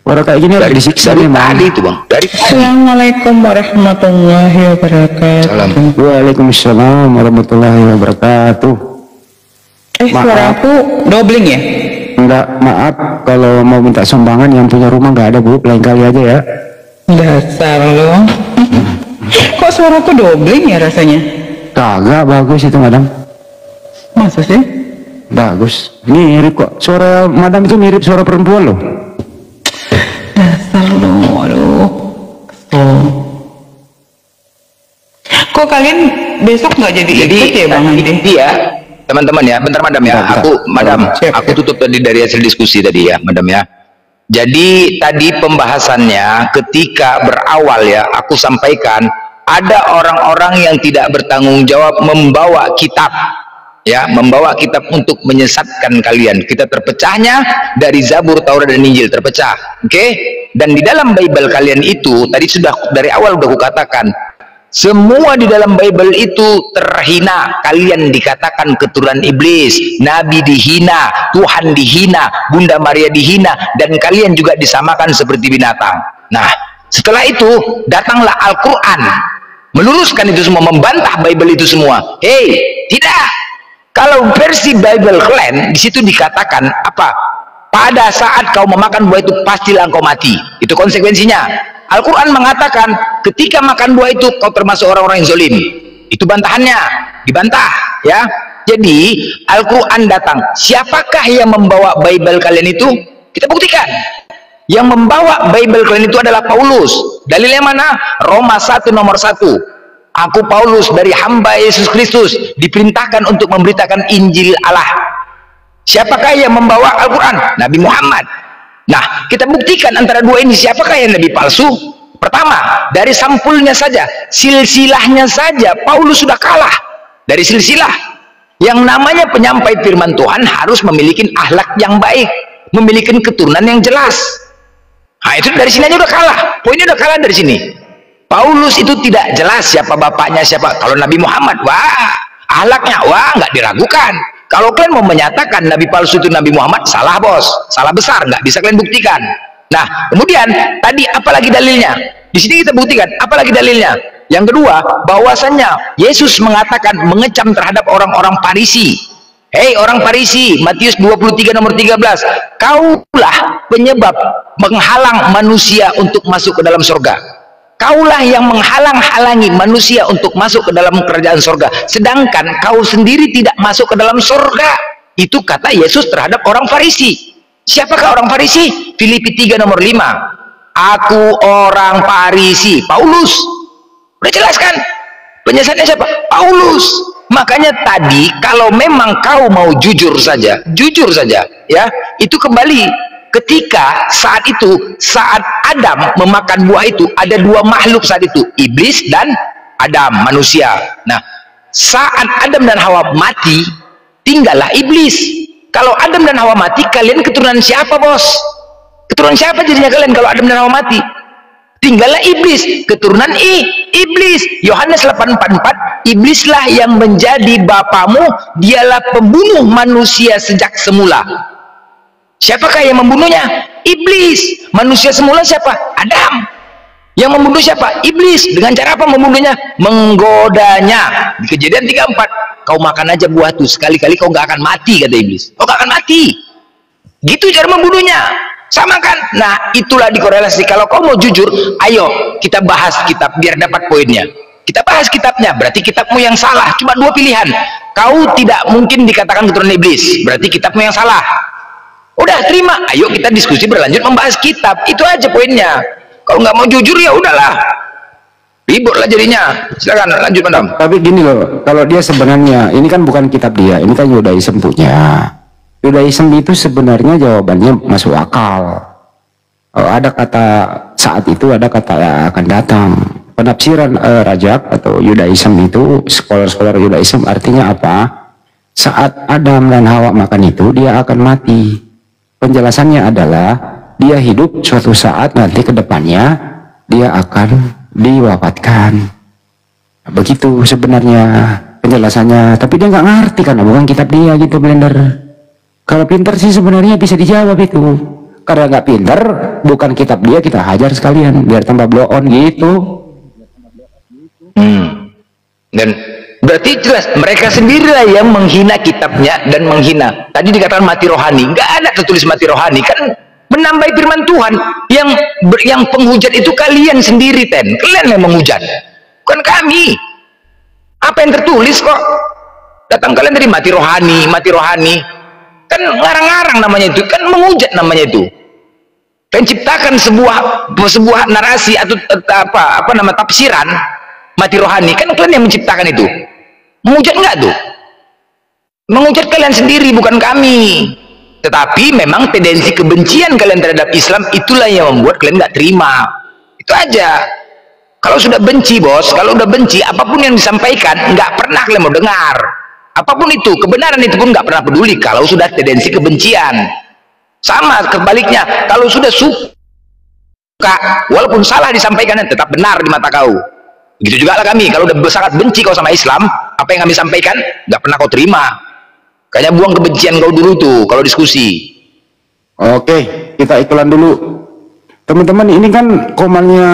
Orang kayak gini harus disiksa nih, tadi itu bang. Assalamualaikum warahmatullahi wabarakatuh. Waalaikumsalam warahmatullahi wabarakatuh. Suara aku dobling ya? Enggak, maaf kalau mau minta sumbangan yang punya rumah nggak ada Bu, lain kali aja ya. Dasar lo. Kok suara aku dobling ya rasanya? Kagak, bagus itu madam. Masa sih? Bagus, mirip kok. Suara madam itu mirip suara perempuan loh. Dasar lu, aduh. Kesel. Kok kalian besok nggak jadi ikut ya Bang Andi? Iya, teman-teman ya, bentar madam ya. Aku tutup tadi dari hasil diskusi tadi ya, madam ya. Jadi tadi pembahasannya ketika berawal ya, aku sampaikan ada orang-orang yang tidak bertanggung jawab membawa kitab, ya, membawa kitab untuk menyesatkan kalian. Kita terpecahnya dari Zabur, Taurat dan Injil terpecah, oke? Dan di dalam Bible kalian itu tadi sudah dari awal udah kukatakan, semua di dalam Bible itu terhina. Kalian dikatakan keturunan iblis, Nabi dihina, Tuhan dihina, Bunda Maria dihina, dan kalian juga disamakan seperti binatang. Nah, setelah itu datanglah Al-Quran meluruskan itu semua, membantah Bible itu semua. Hei, tidak. Kalau versi Bible kalian di situ dikatakan apa? Pada saat kau memakan buah itu pastilah engkau mati. Itu konsekuensinya. Al-Quran mengatakan ketika makan buah itu kau termasuk orang-orang yang zalim. Itu bantahannya, dibantah ya. Jadi Al-Quran datang, siapakah yang membawa Bible kalian itu? Kita buktikan. Yang membawa Bible kalian itu adalah Paulus. Dalilnya mana? Roma 1 nomor 1. Aku Paulus dari hamba Yesus Kristus diperintahkan untuk memberitakan Injil Allah. Siapakah yang membawa Al-Quran? Nabi Muhammad. Nah, kita buktikan antara dua ini siapakah yang nabi palsu. Pertama, dari sampulnya saja, silsilahnya saja Paulus sudah kalah. Dari silsilah yang namanya penyampai firman Tuhan harus memiliki akhlak yang baik, memiliki keturunan yang jelas. Nah, itu dari sini aja udah kalah. Poinnya udah kalah dari sini. Paulus itu tidak jelas siapa bapaknya, siapa. Kalau Nabi Muhammad, wah, akhlaknya, wah, nggak diragukan. Kalau kalian mau menyatakan Nabi palsu itu Nabi Muhammad, salah bos, salah besar, nggak bisa kalian buktikan. Nah, kemudian tadi apalagi dalilnya? Di sini kita buktikan, apalagi dalilnya? Yang kedua, bahwasannya Yesus mengatakan mengecam terhadap orang-orang Farisi. Hei orang Farisi, Matius 23 nomor 13, kaulah penyebab menghalang manusia untuk masuk ke dalam surga. Kaulah yang menghalang-halangi manusia untuk masuk ke dalam kerajaan surga, sedangkan kau sendiri tidak masuk ke dalam surga. Itu kata Yesus terhadap orang Farisi. Siapakah orang Farisi? Filipi 3 nomor 5. Aku orang Farisi, Paulus. Udah jelas kan? Penyesatannya siapa? Paulus. Makanya tadi kalau memang kau mau jujur saja ya, itu kembali ketika saat Adam memakan buah itu, ada dua makhluk saat itu, iblis dan Adam, manusia. Nah, saat Adam dan Hawa mati, tinggallah iblis. Kalau Adam dan Hawa mati, kalian keturunan siapa bos? Keturunan siapa jadinya kalian kalau Adam dan Hawa mati? Tinggallah iblis, keturunan iblis. Yohanes 8:44, iblislah yang menjadi bapamu, dialah pembunuh manusia sejak semula. Siapakah yang membunuhnya? Iblis. Manusia semula siapa? Adam. Yang membunuh siapa? Iblis. Dengan cara apa membunuhnya? Menggodanya. Di Kejadian 3:4, kau makan aja buah itu, sekali-kali kau gak akan mati, kata iblis. Kau gak akan mati. Gitu cara membunuhnya. Sama kan? Nah, itulah dikorelasi. Kalau kau mau jujur, ayo kita bahas kitab biar dapat poinnya. Kita bahas kitabnya, berarti kitabmu yang salah. Cuma dua pilihan. Kau tidak mungkin dikatakan keturunan iblis, berarti kitabmu yang salah. Udah terima, ayo kita diskusi berlanjut membahas kitab. Itu aja poinnya. Kalau nggak mau jujur ya udahlah, ribut lah jadinya. Silakan lanjut madam. Tapi gini loh, kalau dia sebenarnya ini kan bukan kitab dia, ini kan Yudaism punya. Yudaism itu sebenarnya jawabannya masuk akal. Ada kata saat itu, ada kata akan datang. Penafsiran Rajab atau Yudaism itu, scholar Yudaism artinya apa? Saat Adam dan Hawa makan itu, dia akan mati. Penjelasannya adalah dia hidup suatu saat nanti ke depannya dia akan diwafatkan. Begitu sebenarnya penjelasannya, tapi dia nggak ngerti karena bukan kitab dia gitu blender. Kalau pinter sih sebenarnya bisa dijawab itu. Karena nggak pinter, bukan kitab dia, kita hajar sekalian biar tambah blow on gitu. Dan berarti jelas mereka sendirilah yang menghina kitabnya dan menghina. Tadi dikatakan mati rohani, nggak ada tertulis mati rohani, kan menambahi firman Tuhan. Yang penghujat itu kalian sendiri, kalian yang menghujat, bukan kami. Apa yang tertulis kok? Datang kalian dari mati rohani, kan ngarang-ngarang namanya itu, kan menghujat namanya itu. penciptakan sebuah narasi atau apa nama tafsiran mati rohani, kan kalian yang menciptakan itu. Menghujat nggak tuh? Menghujat kalian sendiri, bukan kami. Tetapi memang tendensi kebencian kalian terhadap Islam itulah yang membuat kalian nggak terima. Itu aja. Kalau sudah benci, bos, kalau udah benci, apapun yang disampaikan nggak pernah kalian mau dengar. Apapun itu, kebenaran itu pun nggak pernah peduli kalau sudah tendensi kebencian. Sama kebaliknya, kalau sudah suka, walaupun salah disampaikan tetap benar di mata kau. Begitu juga lah kami, kalau udah sangat benci kau sama Islam, apa yang kami sampaikan nggak pernah kau terima. Kayaknya buang kebencian kau dulu tuh kalau diskusi. Oke, kita iklan dulu. Teman-teman, ini kan komalnya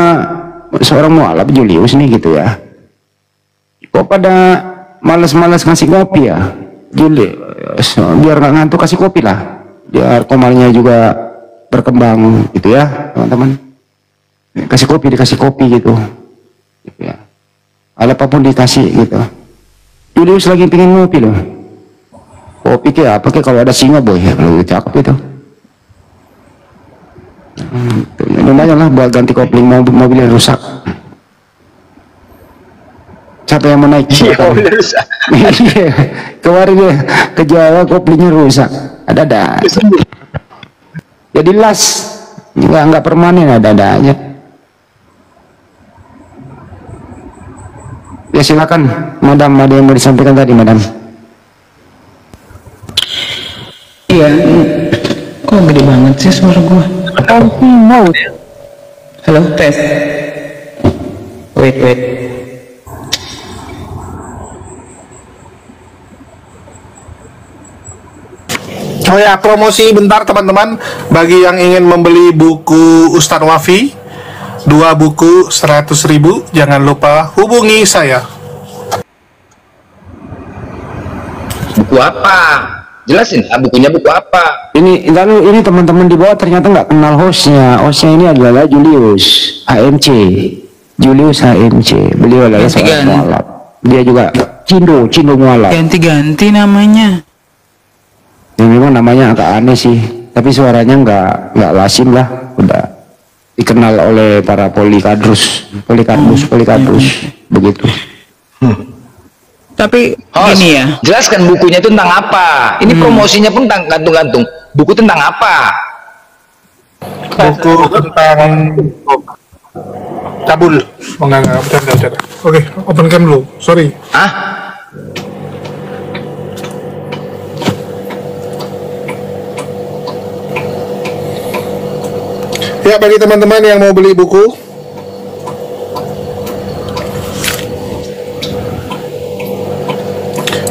seorang mualaf Julius nih gitu ya. Kok pada malas-malas ngasih kopi ya? Julius, biar nggak ngantuk kasih kopi lah. Biar komalnya juga berkembang gitu ya, teman-teman. Dikasih kopi gitu ya. Apapun dikasih gitu. Julius lagi pengen ngopi loh. Kopi kayak apa kayak kalau ada singa boy ya, kalau cakep itu. Lumayan lah buat ganti kopling mobil yang rusak. Siapa yang mau naik? Mobil rusak. Iya, kemarin dia ke Jawa koplingnya rusak. Ada. Jadi las juga nggak permanen, ada aja. Ya silakan, Madam, ada yang mau disampaikan tadi, Madam? Iya, kok gede banget sih suara gua? Mau. Halo, tes. Wait. Oh ya, promosi bentar teman-teman. Bagi yang ingin membeli buku Ustadz Wafi, 2 buku 100.000, jangan lupa hubungi saya. Buku apa? Jelasin, bukunya buku apa? Ini lalu ini teman-teman di bawah ternyata nggak kenal hostnya. Hostnya ini adalah Julius HMC. Julius HMC. Beliau adalah seorang mualaf. Dia juga Cindo mualaf. Ganti-ganti namanya. Ya, memang namanya agak aneh sih, tapi suaranya nggak lasim lah. Udah dikenal oleh para polikadrus begitu. Tapi Host, gini ya, jelaskan bukunya itu tentang apa. Ini promosinya pun gantung-gantung. Buku tentang apa? Buku tentang cabul. Oh, enggak, bercanda. Oke, open cam dulu. Sorry. Ya, bagi teman-teman yang mau beli buku,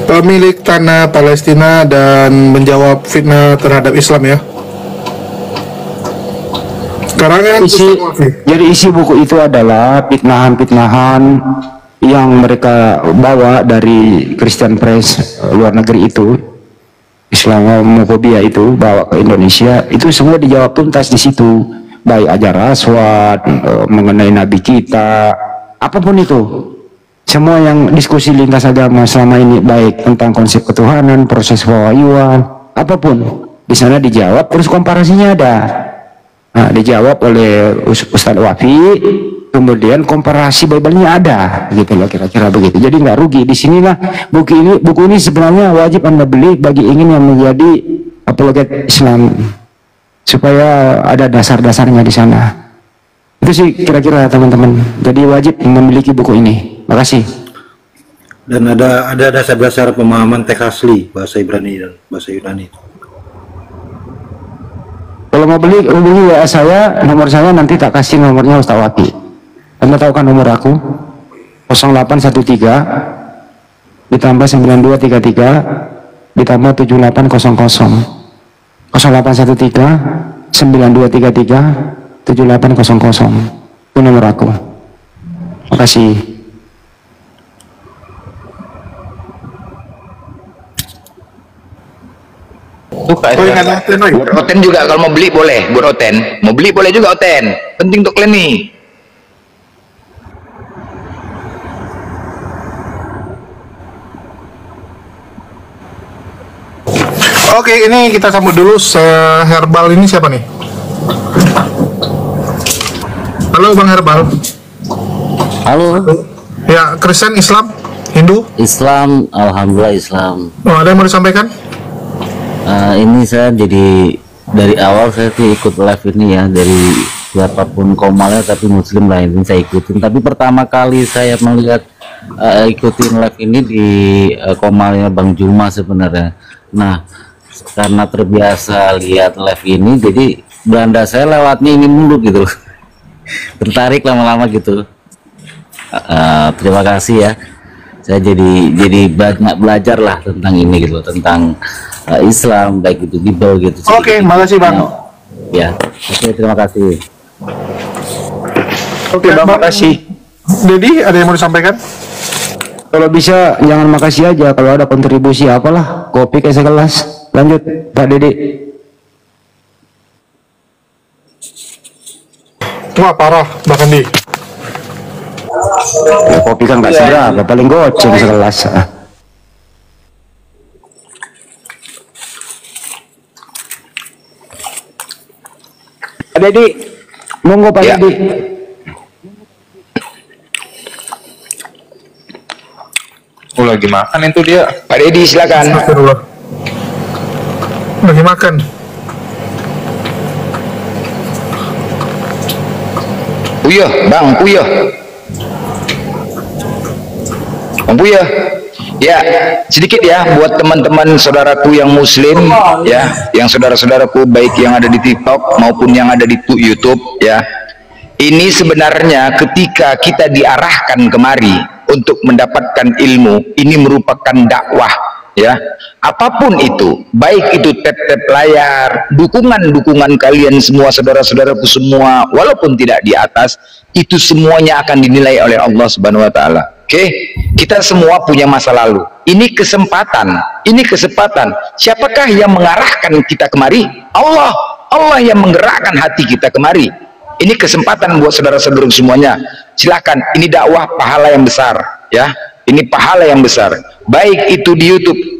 Pemilik Tanah Palestina dan Menjawab Fitnah Terhadap Islam ya. Karangan Jadi isi buku itu adalah fitnahan-fitnahan yang mereka bawa dari Christian Press luar negeri itu, Islamofobia itu bawa ke Indonesia, itu semua dijawab tuntas di situ, baik ajar aswad, mengenai Nabi kita, apapun itu. Semua yang diskusi lintas agama selama ini, baik tentang konsep ketuhanan, proses pewahyuan, apapun, di sana dijawab, terus komparasinya ada. Nah, dijawab oleh Ustadz Wafi, kemudian komparasi Bible-nya ada, gitu loh, kira-kira begitu. Jadi nggak rugi. Di sinilah buku ini sebenarnya wajib Anda beli bagi ingin yang menjadi apologet Islam, supaya ada dasar-dasarnya di sana. Itu sih kira-kira teman-teman. Jadi wajib memiliki buku ini. Makasih. Dan ada dasar-dasar pemahaman teks asli bahasa Ibrani dan bahasa Yunani. Kalau mau beli, hubungi WA saya, nomor saya nanti tak kasih nomornya Ustaz Wati. Anda tahu kan nomor aku? 0813 ditambah 9233 ditambah 7800. 0813 9233 7800. Itu nomor aku. Makasih. Buat Oten juga kalau mau beli boleh, buat Oten. Mau beli boleh juga Oten. Penting untuk kalian nih. Oke, ini kita sambut dulu. Herbal ini siapa nih? Halo Bang Herbal. Halo. Ya, Kristen, Islam, Hindu? Islam, alhamdulillah Islam. Oh, ada yang mau disampaikan? Ini saya jadi dari awal saya tuh ikut live ini ya, dari siapapun komalnya tapi Muslim lah ini saya ikutin. Tapi pertama kali saya melihat ikutin live ini di komalnya Bang Juma sebenarnya. Nah, karena terbiasa lihat live ini, jadi Belanda saya lewatnya ini mulu gitu, tertarik lama-lama gitu. Terima kasih ya. Saya jadi banyak belajar lah tentang ini gitu, tentang Islam baik itu Bible gitu. Oke, makasih Bang. Ya, oke, terima kasih. Oke, Bang, makasih. Dedi, ada yang mau disampaikan? Kalau bisa jangan makasih aja, kalau ada kontribusi apalah, kopi kayak segelas. Lanjut, Pak Dedi. Wah, parah, Bang Andi. Ya, kopi kan nggak seberapa, paling goceng segelas. Pak Dedi, monggo Pak Dedi. Oh, lagi makan itu dia. Pak Dedi silakan. Lagi makan. Puyuh, Bang, puyuh. Bang Puyuh. Ya, sedikit ya buat teman-teman saudaraku yang muslim ya, yang saudara-saudaraku baik yang ada di TikTok maupun yang ada di YouTube ya. Ini sebenarnya ketika kita diarahkan kemari untuk mendapatkan ilmu, ini merupakan dakwah ya. Apapun itu, baik itu tap-tap layar, dukungan-dukungan kalian semua saudara-saudaraku semua, walaupun tidak di atas, itu semuanya akan dinilai oleh Allah Subhanahu wa taala. Oke, kita semua punya masa lalu. Ini kesempatan, ini kesempatan. Siapakah yang mengarahkan kita kemari? Allah. Allah yang menggerakkan hati kita kemari. Ini kesempatan buat saudara-saudara semuanya. Silakan, ini dakwah pahala yang besar ya. Ini pahala yang besar. Baik itu di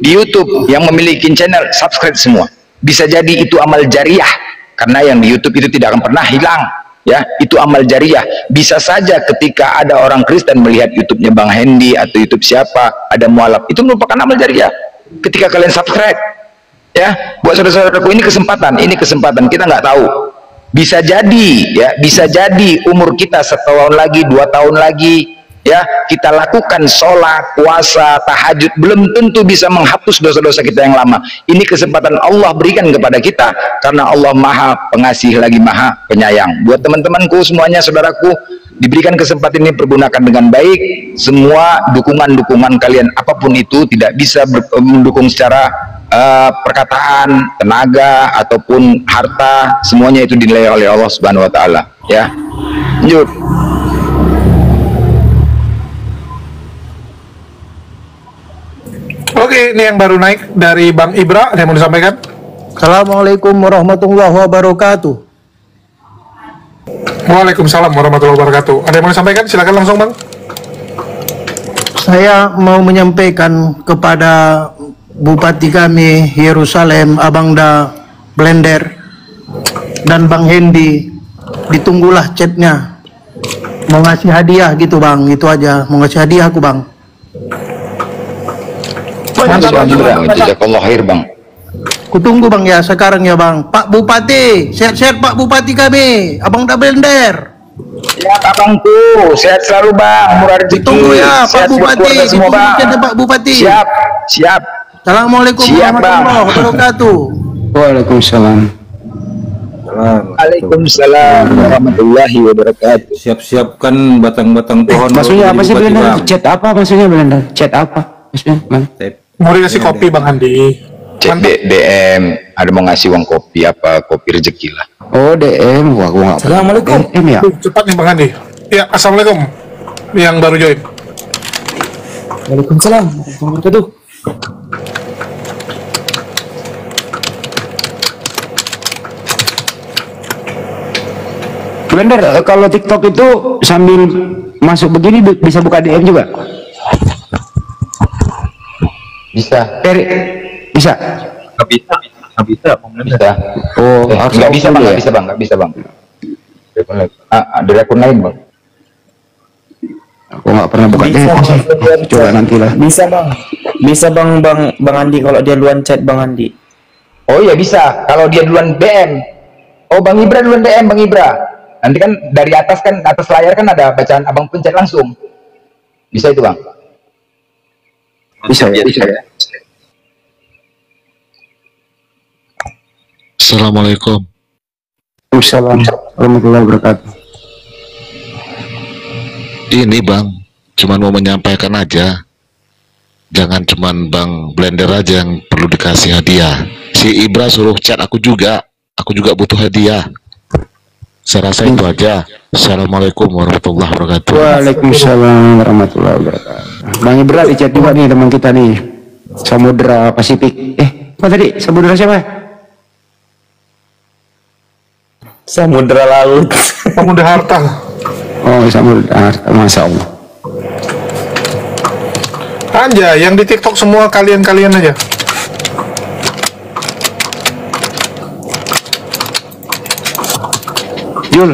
YouTube yang memiliki channel, subscribe semua. Bisa jadi itu amal jariah, karena yang di YouTube itu tidak akan pernah hilang. Ya, itu amal jariah. Bisa saja ketika ada orang Kristen melihat YouTube-nya Bang Hendy atau YouTube siapa, ada mualaf, itu merupakan amal jariah. Ketika kalian subscribe, ya, buat saudara-saudaraku ini kesempatan kita nggak tahu. Bisa jadi, ya, bisa jadi umur kita 1 tahun lagi, 2 tahun lagi, ya, kita lakukan sholat, puasa, tahajud, belum tentu bisa menghapus dosa-dosa kita yang lama. Ini kesempatan Allah berikan kepada kita, karena Allah Maha Pengasih lagi Maha Penyayang. Buat teman-temanku semuanya, saudaraku, diberikan kesempatan ini, pergunakan dengan baik. Semua dukungan-dukungan kalian apapun itu tidak bisa mendukung secara perkataan, tenaga ataupun harta, semuanya itu dinilai oleh Allah Subhanahu wa taala, ya. Lanjut. Oke, ini yang baru naik dari Bang Ibra, ada yang mau disampaikan? Assalamualaikum warahmatullahi wabarakatuh. Waalaikumsalam warahmatullahi wabarakatuh. Ada yang mau disampaikan? Silakan langsung, Bang. Saya mau menyampaikan kepada Bupati kami Yerusalem, Abangda Blender dan Bang Hendy, ditunggulah chatnya. Mau ngasih hadiah gitu Bang, itu aja. Mau ngasih hadiah aku Bang. Jazakallah khair Bang. Kutunggu Bang ya sekarang ya Bang. Pak Bupati, sehat-sehat Pak Bupati kami, Abangda Blender. Ya Pak Bangku, sehat selalu Bang, murah rezeki. Tunggu ya Pak Bupati, semua Bang. Pak Bupati. Siap, siap. Assalamualaikum warahmatullahi wabarakatuh. Waalaikumsalam. Waalaikumsalam warahmatullahi wabarakatuh. Siap-siapkan batang-batang pohon. Maksudnya apa sih Belanda? Chat apa maksudnya Belanda? Chat apa? Maksudnya mana? Mau dikasih kopi Bang Andi. Chat DM, ada mau ngasih uang kopi apa? Kopi rezeki lah. Oh DM, wah gua nggak. Assalamualaikum. DM ya. Cepat nih Bang Andi. Ya, assalamualaikum. Yang baru join. Waalaikumsalam warahmatullahi wabarakatuh. Blender, kalau TikTok itu sambil masuk begini bisa buka DM juga? Bisa. Bisa. Nggak bisa. Bisa. Oh, harus nggak bisa Bang, ya? nggak bisa Bang. dari akun lain bang. Aku nggak pernah buka deh. Coba nantilah. Bisa bang Andi kalau dia duluan chat bang Andi. Oh iya bisa, kalau dia duluan DM. Oh bang Ibra duluan DM bang Ibra. Nanti kan dari atas layar kan ada bacaan abang pencet langsung. Bisa itu bang? Bisa ya. Assalamualaikum. Waalaikumsalam warahmatullahi wabarakatuh. Ini bang, cuman mau menyampaikan aja. Jangan cuman bang Blender aja yang perlu dikasih hadiah. Si Ibra suruh chat aku juga butuh hadiah. Saya rasa itu aja. Assalamualaikum warahmatullahi wabarakatuh. Waalaikumsalam warahmatullahi wabarakatuh. Bang Ibra di chat juga nih teman kita nih. Samudra Pasifik. Apa tadi? Samudra siapa? Samudra Laut. Samudra Harta. Oh, Samudra Harta. Masya Allah. Aja, yang di TikTok semua kalian-kalian aja. Jul,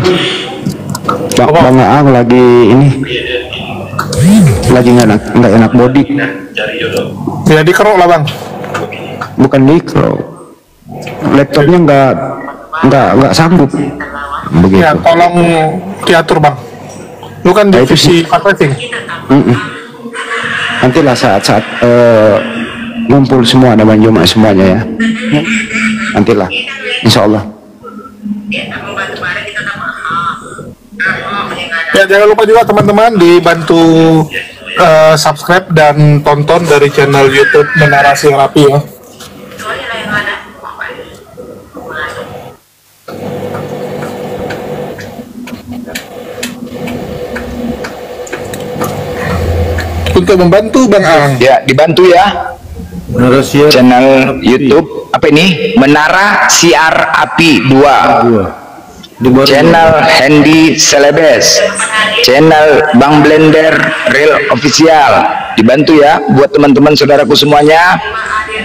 Bang Aang lagi nggak enak body. Ya dikerok lah bang. Bukan dikerok. Laptopnya nggak sanggup. Begitu. Ya tolong diatur bang. Lu kan divisi marketing. Nantilah saat ngumpul semua ada Jumat semuanya ya. Nantilah, insya Allah. Ya jangan lupa juga teman-teman dibantu subscribe dan tonton dari channel YouTube Menarasi Rapi ya. Untuk membantu Bang Ang. Ya, dibantu ya. Channel YouTube apa ini? Menara Siar Api 2. Channel Handy Celebes. Channel Bang Blender Real Official. Dibantu ya buat teman-teman saudaraku semuanya.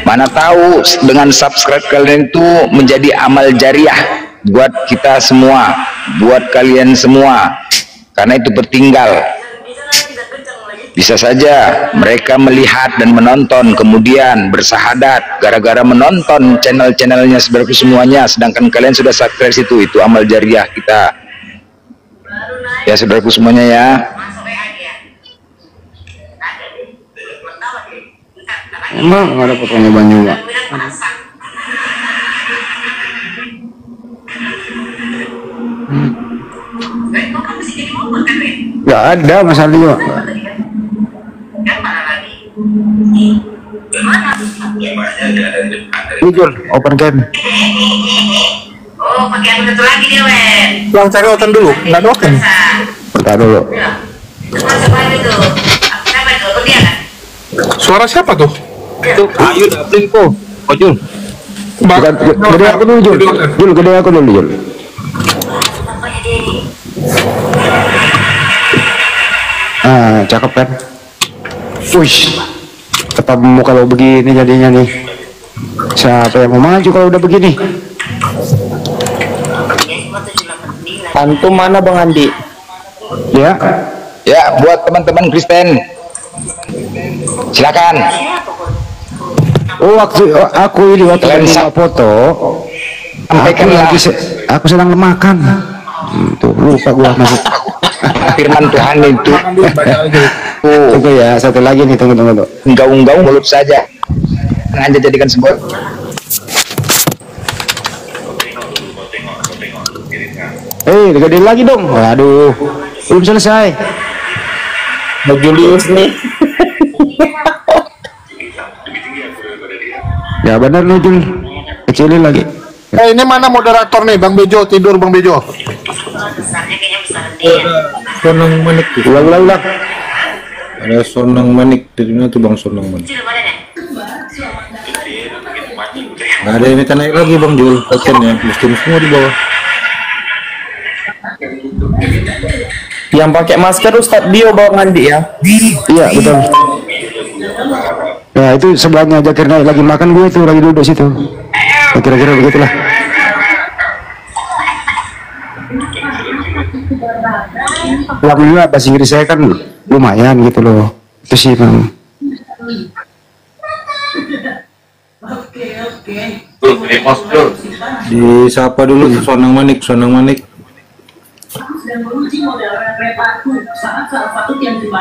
Mana tahu dengan subscribe kalian itu menjadi amal jariah buat kita semua, buat kalian semua. Karena itu bertinggal. Bisa saja mereka melihat dan menonton kemudian bersahadat gara-gara menonton channel-channelnya saudaraku semuanya, sedangkan kalian sudah subscribe itu amal jariah kita ya saudaraku semuanya ya. Emang nggak ada fotonya Banyu Pak? Nggak ada Mas Aldi Pak. Jujur, open game. Oh, pakai anu satu lagi dia, Wen. Bang cari open dulu, nggak ada open. Bentar dulu. Masuk lagi tuh. Siapa itu? Dia kan? Suara siapa tuh? Itu Ayu Dapling tuh. Oh Jul. Bukan, gede aku dulu Jul. Jul, gede aku dulu Jul. Cakep kan? Wush, ketemu kalau begini jadinya nih. Siapa yang mau maju kalau udah begini? Antum mana Bang Andi? Ya. Ya, buat teman-teman Kristen. Silakan. Oh, aku ini waktu lagi foto. Aku sedang makan. Tuh, lupa gua masuk. Firman Tuhan itu. Tunggu ya, satu lagi nih, tunggu. Gaung-gaung mulut saja. Anda jadikan sebuah. Deketin lagi dong. Waduh, belum selesai. Julius nih. Ya benar nih Jul, kecilin lagi. Ini mana moderator nih, Bang Bejo tidur Bang Bejo. Sonang Manik. Ulang. Ada Sonang Manik dari mana tuh Bang Sonang Manik? Nggak ada ini naik lagi Bang Jul, tokennya Muslim semua di bawah. Yang pakai masker Ustadz Dio Bang Andi ya? Iya betul. Ya itu sebelahnya Zakir naik lagi makan, gue tuh lagi duduk situ. Kira-kira begitulah. Alhamdulillah bahasa Inggris saya kan lumayan gitu loh. Itu sih Bang. Disapa dulu Sonang Manik, Sonang Manik.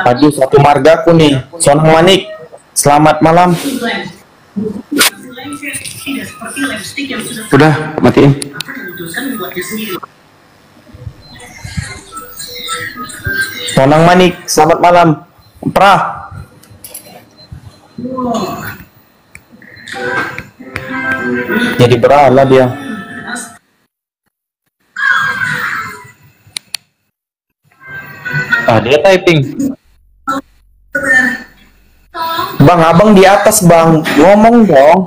Aduh, satu margaku nih, Sonang Manik. Selamat malam. Udah, matiin. Sonang Manik, selamat malam. Prah. Jadi berala dia. Ah, dia typing. Bang, abang di atas bang, ngomong dong.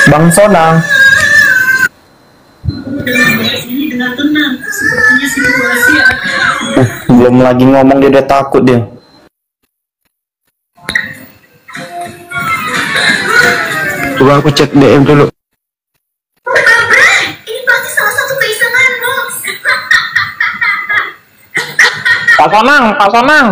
Bang Sonang. Belum lagi ngomong dia udah takut dia. Coba aku cek DM dulu. Pak Sonang, Pak Sonang.